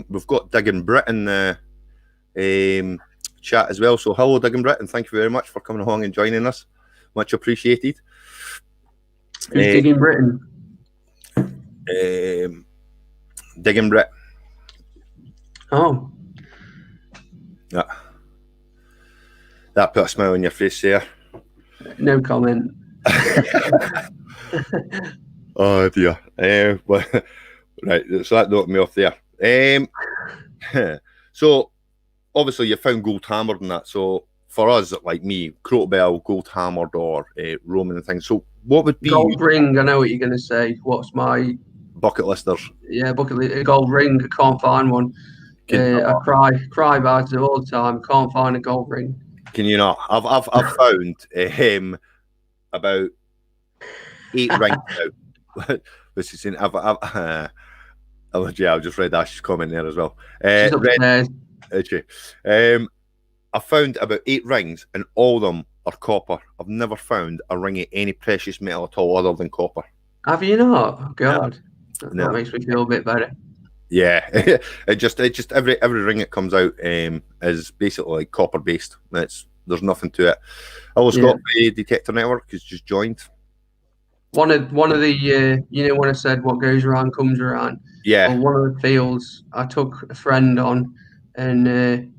We've got Diggin Brit in the chat as well. So hello, Diggin Brit, and thank you very much for coming along and joining us. Much appreciated. Who's Diggin Britain? Diggin Brit. Oh. Yeah. That put a smile on your face there. No comment. Oh dear. Right, so that knocked me off there. So obviously you found gold hammered and that. So for us, like me, Croat Bell, gold hammered or Roman and things. So what would be gold ring? I know what you're going to say. What's my bucket listers? Yeah, a gold ring. I can't find one. I cry about it all the time. Can't find a gold ring. Can you not? I've found about 8 rings now. Which is in, I've just read Ash's comment there as well. She's upstairs. I found about 8 rings, and all of them are copper. I've never found a ring of any precious metal at all other than copper. Have you not? Oh, God, no. That makes me feel a bit better. Yeah, it just every ring that comes out is basically like copper based. There's nothing to it. I also got the Detector Network has just joined. One of the when I said what goes around comes around. Yeah. Well, one of the fields I took a friend on, and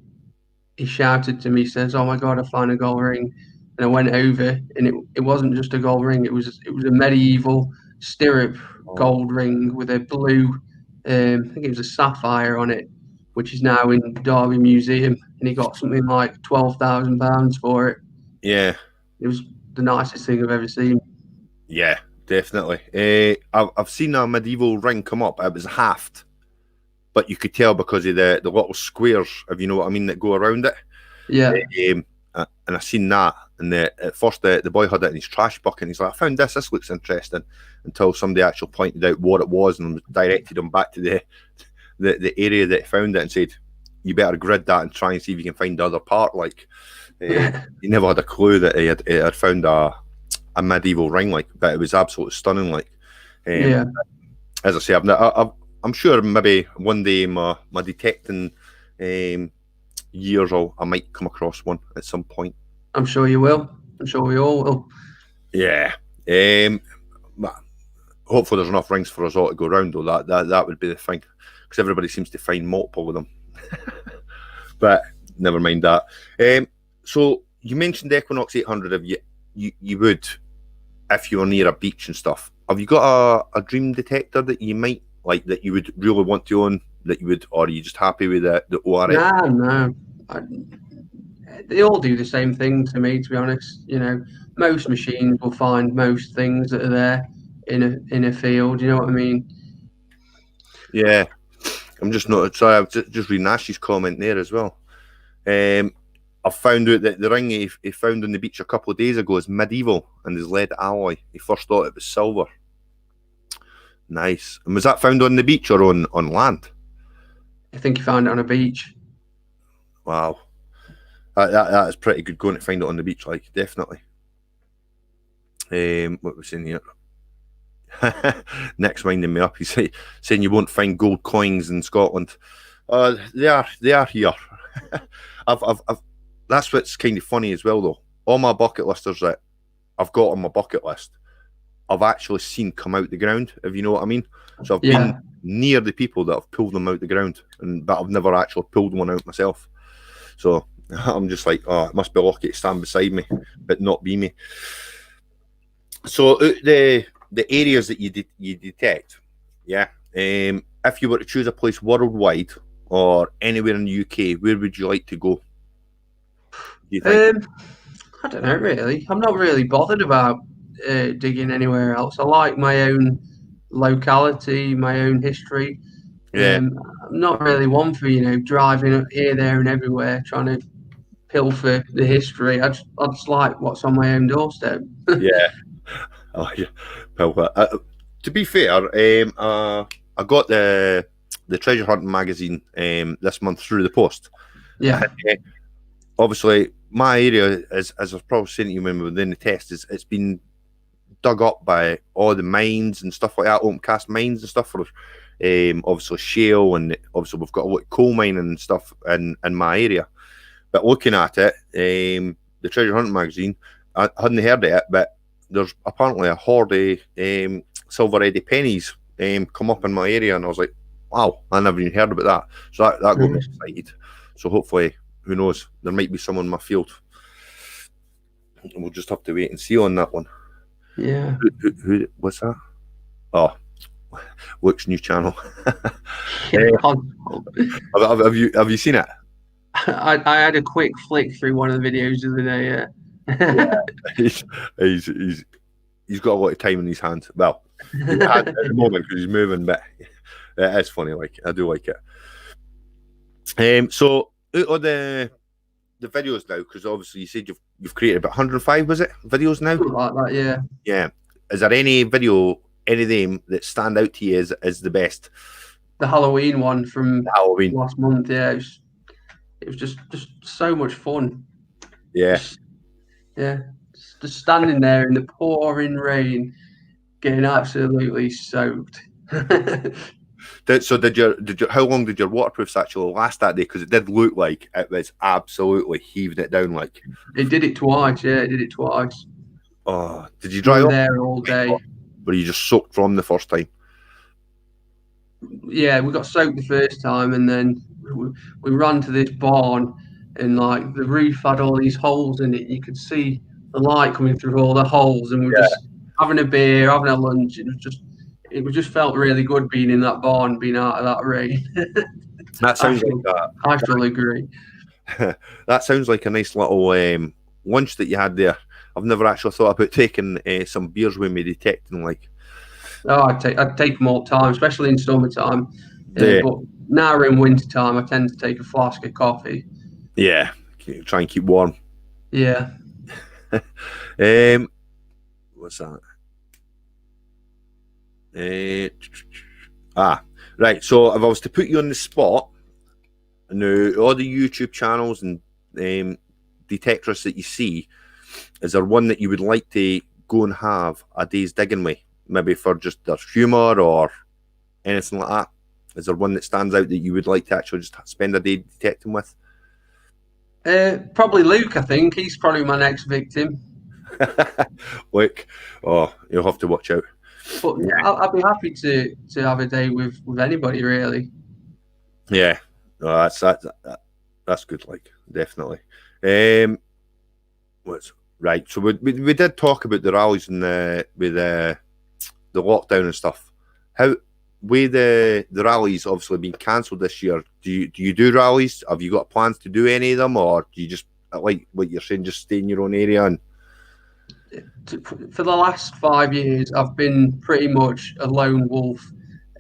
he shouted to me, says, "Oh my God, I found a gold ring!" And I went over, and it wasn't just a gold ring. It was a medieval stirrup gold ring with a blue. I think it was a sapphire on it, which is now in the Derby Museum, and he got something like £12,000 for it. Yeah. It was the nicest thing I've ever seen. Yeah, definitely. I've seen a medieval ring come up. It was halved, but you could tell because of the little squares, if you know what I mean, that go around it. Yeah. And I seen that, and at first the boy had it in his trash bucket, and he's like, "I found this. This looks interesting." Until somebody actually pointed out what it was and directed him back to the area that he found it and said, "You better grid that and try and see if you can find the other part." Like, he never had a clue that he had found a a medieval ring, like, but it was absolutely stunning. Like, Yeah. as I say, I'm sure maybe one day my detecting years, I might come across one at some point. I'm sure you will. I'm sure we all will. Yeah. But hopefully there's enough rings for us all to go round, though. That would be the thing, because everybody seems to find multiple of them. But never mind that. So you mentioned Equinox 800. Have you would, if you were near a beach and stuff, have you got a dream detector that you might like, that you would really want to own, that you would, or are you just happy with the ORF? No. They all do the same thing to me, to be honest. You know, most machines will find most things that are there in a field. You know what I mean? Yeah. I'm just not. Sorry, I was just reading Ash's comment there as well. I found out that the ring he found on the beach a couple of days ago is medieval and is lead alloy. He first thought it was silver. Nice. And was that found on the beach or on land? I think you found it on a beach. Wow. That is pretty good going to find it on the beach, like, definitely. What was in here? Nick's winding me up. He's saying you won't find gold coins in Scotland. They are here. That's what's kind of funny as well, though. All my bucket listers that I've got on my bucket list, I've actually seen come out the ground, if you know what I mean. So I've been near the people that have pulled them out the ground, but I've never actually pulled one out myself. So I'm just like, oh, it must be lucky to stand beside me, but not be me. So the areas that you detect, yeah. If you were to choose a place worldwide or anywhere in the UK, where would you like to go? Do you think? I don't know, really. I'm not really bothered about digging anywhere else. I like my own locality, my own history. Yeah. I'm not really one for, driving up here, there, and everywhere, trying to pilfer the history. I just like what's on my own doorstep. Yeah. Oh, yeah. Pilfer. To be fair, I got the treasure hunting magazine this month through the post. Yeah. Obviously, my area, as I've probably seen to you when we were doing the test, it's been dug up by all the mines and stuff like that, open cast mines and stuff for obviously shale, and obviously we've got a lot of coal mining and stuff in my area. But looking at it, the treasure hunting magazine, I hadn't heard of it, but there's apparently a hoard of silver eddy pennies come up in my area, and I was like, wow, I never even heard about that. So that got me excited. So hopefully, who knows, there might be some in my field. We'll just have to wait and see on that one. Yeah. Who what's that? Oh, Luke's new channel. Have you seen it? I had a quick flick through one of the videos the other day. Yeah. He's got a lot of time in his hands. Well, at the moment because he's moving, but it is funny. Like, I do like it. So out of the videos now, because obviously you said you've created about 105, was it, videos now? Something like that, yeah. Yeah. Is there any video, any of them that stand out to you as the best? The Halloween one from Halloween last month, yeah. It was just so much fun. Yeah. Just standing there in the pouring rain, getting absolutely soaked. So did your how long did your waterproofs actually last that day? Because it did look like it was absolutely heaving it down. Like, it did it twice. Yeah, it did it twice. Oh, did you dry up there all day? Were you just soaked from the first time? Yeah, we got soaked the first time, and then we ran to this barn, and like the roof had all these holes in it. You could see the light coming through all the holes, and we were just having a beer, having a lunch. It just felt really good being in that barn, being out of that rain. That sounds like that. I still agree. That sounds like a nice little lunch that you had there. I've never actually thought about taking some beers with me detecting, like. Oh, I'd take them all the time, especially in summertime. Yeah. But now we're in winter time, I tend to take a flask of coffee. Yeah, try and keep warm. Yeah. What's that? Right. So if I was to put you on the spot, now all the YouTube channels and detectors that you see, is there one that you would like to go and have a day's digging with, maybe for just their humour or anything like that? Is there one that stands out that you would like to actually just spend a day detecting with? Probably Luke, I think. He's probably my next victim. Luke, oh, you'll have to watch out. But I'd be happy to have a day with anybody, really. Yeah, no, that's good. Like, definitely. What's right? So we did talk about the rallies and with the lockdown and stuff. How with the rallies obviously been cancelled this year? Do you do rallies? Have you got plans to do any of them, or do you just, like what you're saying, just stay in your own area? And for the last 5 years, I've been pretty much a lone wolf.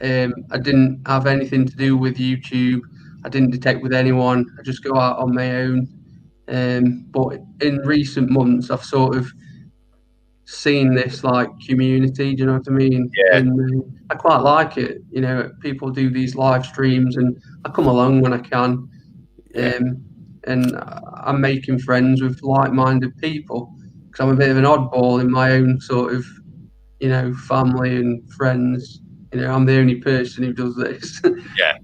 I didn't have anything to do with YouTube. I didn't detect with anyone. I just go out on my own. But in recent months, I've sort of seen this like community. Do you know what I mean? Yeah. And I quite like it. You know, people do these live streams, and I come along when I can. Yeah. And I'm making friends with like-minded people, because I'm a bit of an oddball in my own sort of, you know, family and friends. You know, I'm the only person who does this. Yeah,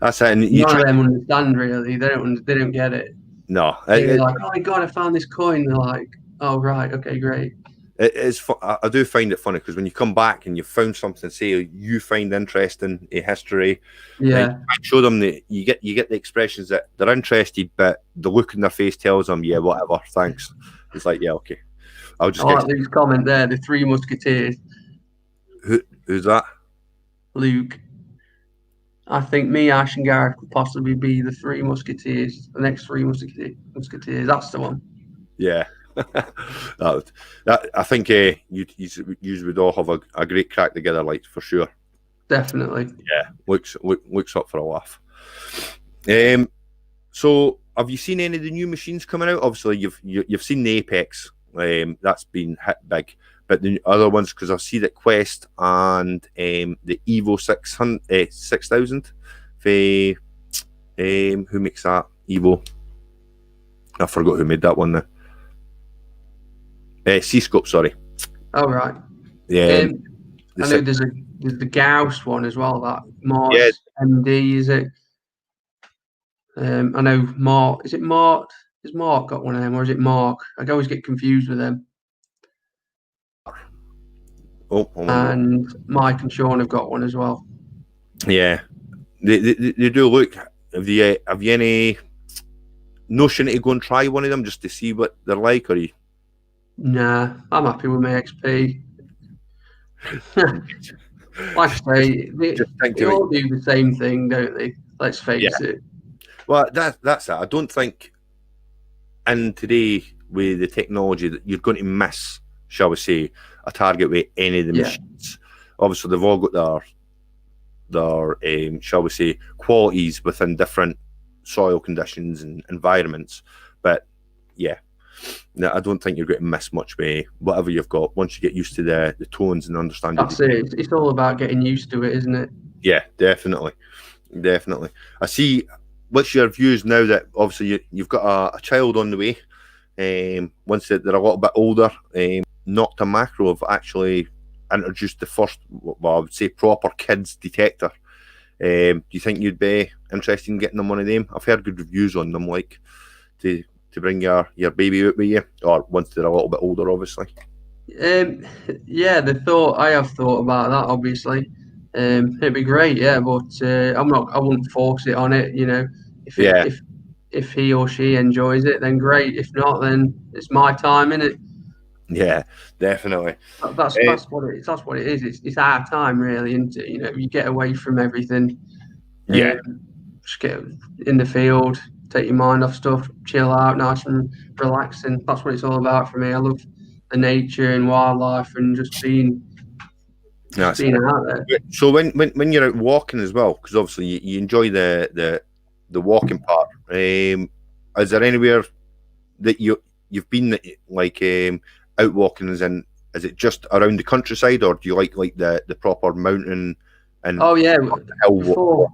that's it. And none of them understand, really. They don't get it. No, They're like, oh my God, I found this coin. They're like, oh right, okay, great. I do find it funny, because when you come back and you've found something, say you find interesting in history, yeah, I show them that you get the expressions that they're interested, but the look in their face tells them, yeah, whatever, thanks. It's like, yeah, okay. I'll just like Luke's comment there, the Three Musketeers. Who's that? Luke. I think me, Ash, and Gareth could possibly be the Three Musketeers, the next Three Musketeers. That's the one. Yeah. that I think you would all have a great crack together, like, for sure. Definitely. Yeah, looks up for a laugh. So have you seen any of the new machines coming out? Obviously, you've seen the Apex. That's been hit big, but the other ones, because I see that Quest and the Evo 6000. Who makes that Evo? I forgot who made that one now. C-Scope, sorry. Oh right. Yeah. I know there's the Gauss one as well. That Mars MD, is it? I know Mark. Is it Mark? Has Mark got one of them, or is it Mark? I always get confused with them. And Mike and Sean have got one as well. Yeah, they do look. Have you any notion to go and try one of them just to see what they're like, or you? Nah, I'm happy with my XP. Like I say, they all do the same thing, don't they? Let's face it. Well, that's it. I don't think in today, with the technology, that you're going to miss, shall we say, a target with any of the machines. Obviously, they've all got their shall we say, qualities within different soil conditions and environments. But yeah, no, I don't think you're going to miss much with whatever you've got once you get used to the tones and understand. That's it. It's all about getting used to it, isn't it? Yeah, definitely. I see. What's your views now that obviously you've got a child on the way? Once they're a little bit older, Nocta Macro have actually introduced the first, well, I would say, proper kids detector. Do you think you'd be interested in getting them one of them? I've heard good reviews on them, like to bring your baby out with you, or once they're a little bit older, obviously. Yeah, I have thought about that, obviously. It'd be great, yeah, but I wouldn't force it on it, you know. If he or she enjoys it, then great. If not, then it's my time, innit? Yeah, definitely. That's what it is. It's our time, really, isn't it? You know, you get away from everything. Yeah. Just get in the field, take your mind off stuff, chill out, nice and relaxing. That's what it's all about for me. I love the nature and wildlife and just being out there. So when you're out walking as well, because obviously you enjoy the walking part, is there anywhere that you've been like out walking, as in, is it just around the countryside, or do you like the proper mountain and before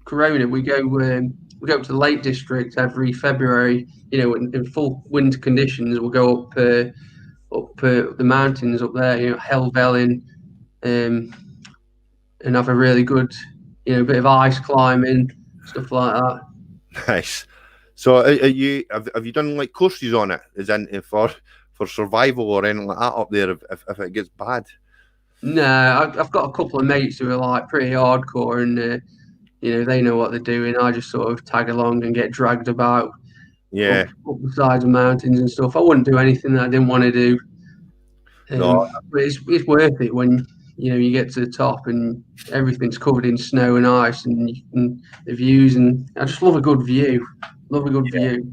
Corona we go up to the Lake District every February, you know, in full winter conditions. We'll go up up the mountains up there, Helvellyn, and have a really good, bit of ice climbing, stuff like that. Nice. So, are you have you done like courses on it? Is in for survival or anything like that up there if it gets bad? No, I've got a couple of mates who are like pretty hardcore, and they know what they're doing. I just sort of tag along and get dragged about Yeah. up the sides of mountains and stuff. I wouldn't do anything that I didn't want to do. No. But it's worth it when you get to the top and everything's covered in snow and ice, and the views. And I just love a good view. Love a good view.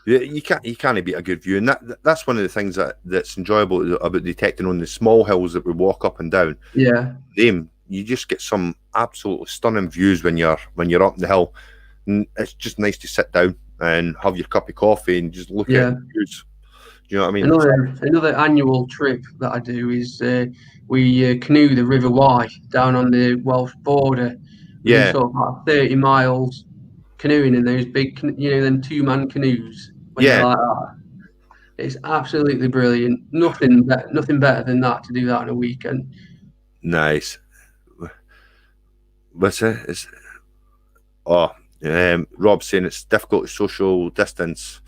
Yeah, you can't beat a good view, and that's one of the things that's enjoyable about detecting on the small hills that we walk up and down. Yeah. You just get some absolutely stunning views when you're up the hill, and it's just nice to sit down and have your cup of coffee and just look at the views. Do you know what I mean? Another annual trip that I do is we canoe the River Wye down on the Welsh border. Yeah. Sort of like 30 miles canoeing in those big, them 2-man canoes. Yeah. Like that. It's absolutely brilliant. Nothing better than that to do that on a weekend. Nice. What's it? Rob's saying it's difficult to social distance.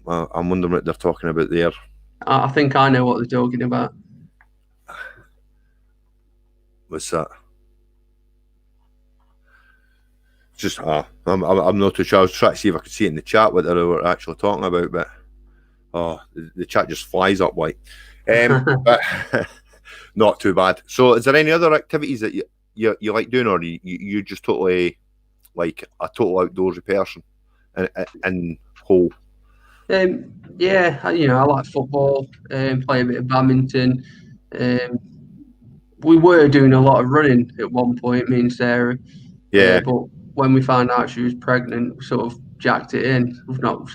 I'm wondering what they're talking about there. I think I know what they're talking about. What's that? Just I'm not too sure. I was trying to see if I could see it in the chat what they were actually talking about, but the chat just flies up like. But not too bad. So, is there any other activities that you like doing, or you just totally like a total outdoorsy person and whole? Yeah, I like football, play a bit of badminton. We were doing a lot of running at one point, me and Sarah. Yeah. But when we found out she was pregnant, we sort of jacked it in. We've not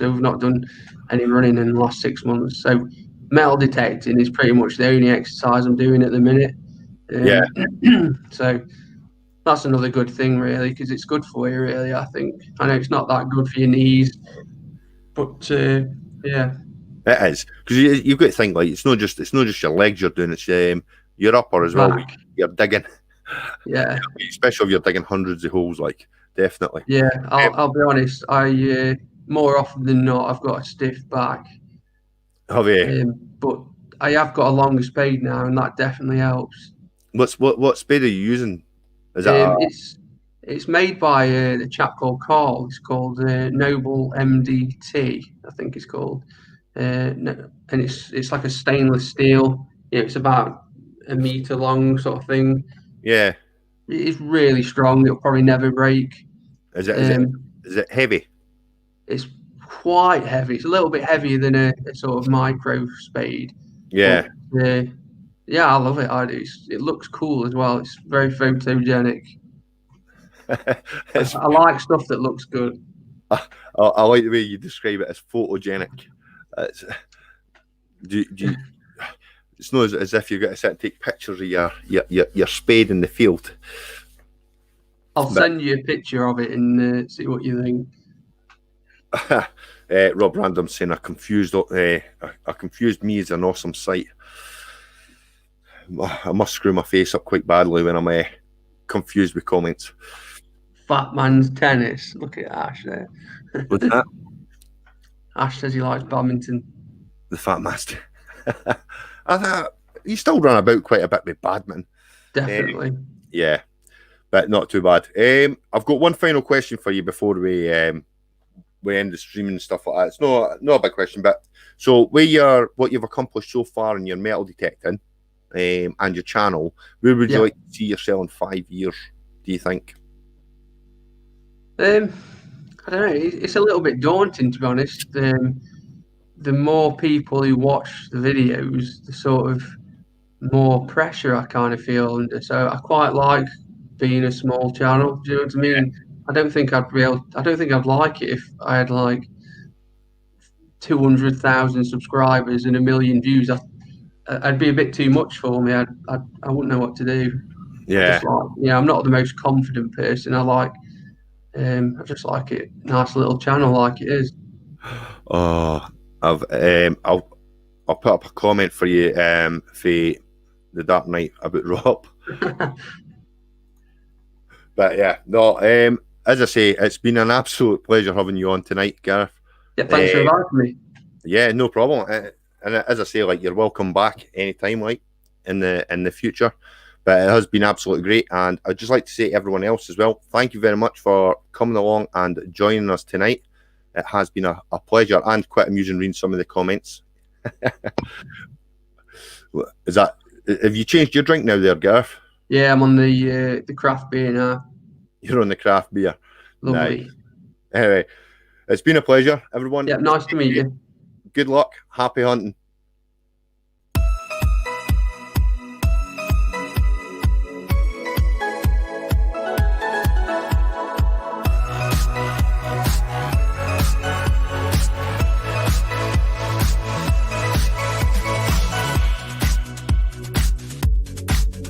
done any running in the last 6 months. So metal detecting is pretty much the only exercise I'm doing at the minute. Yeah. So that's another good thing, really, because it's good for you, really. I think. I know it's not that good for your knees, but yeah, it is, because you've got to think like it's not just your legs you're doing. It's your upper as well. You're digging. Yeah. Especially if you're digging hundreds of holes, like definitely. Yeah, I'll be honest. I more often than not, I've got a stiff back. Have you? But I have got a longer spade now, and that definitely helps. What spade are you using? Is that it's made by a chap called Carl. It's called Noble MDT, I think it's called. And it's like a stainless steel. It's about 1 meter long, sort of thing. Yeah. It's really strong. It'll probably never break. Is it heavy? It's quite heavy. It's a little bit heavier than a sort of micro spade. Yeah. But, yeah, I love it. I do. It looks cool as well. It's very photogenic. I like stuff that looks good. I like the way you describe it as photogenic. It's not as if you've got to sit and take pictures of your spade in the field. I'll send you a picture of it and see what you think. Rob Random saying a confused me is an awesome sight. I must screw my face up quite badly when I'm confused with comments. Fat man's tennis. Look at Ash there. What's that? Ash says he likes badminton. The fat master. I thought you still run about quite a bit with badminton. Definitely. Yeah, but not too bad. I've got one final question for you before we end the stream and stuff like that. It's not a big question, but so what you've accomplished so far in your metal detecting and your channel, where would you like to see yourself in 5 years, do you think? I don't know. It's a little bit daunting, to be honest. The more people who watch the videos, the sort of more pressure I kind of feel under. So I quite like being a small channel. Do you know what I mean? I don't think I'd like it if I had like 200,000 subscribers and 1 million views. I'd be a bit too much for me. I wouldn't know what to do. Yeah. I'm not the most confident person. I just like it. Nice little channel like it is. Oh, I've I'll put up a comment for you for the Dark Knight about Rob. But yeah, no. As I say, it's been an absolute pleasure having you on tonight, Gareth. Yeah, thanks for inviting me. Yeah, no problem. And as I say, like, you're welcome back anytime, like in the future. But it has been absolutely great, and I'd just like to say to everyone else as well, thank you very much for coming along and joining us tonight. It has been a pleasure and quite amusing reading some of the comments. Have you changed your drink now there, Gareth? Yeah, I'm on the craft beer now. You're on the craft beer. Lovely. Nice. Anyway, it's been a pleasure, everyone. Yeah, nice to meet you. Good luck. Happy hunting.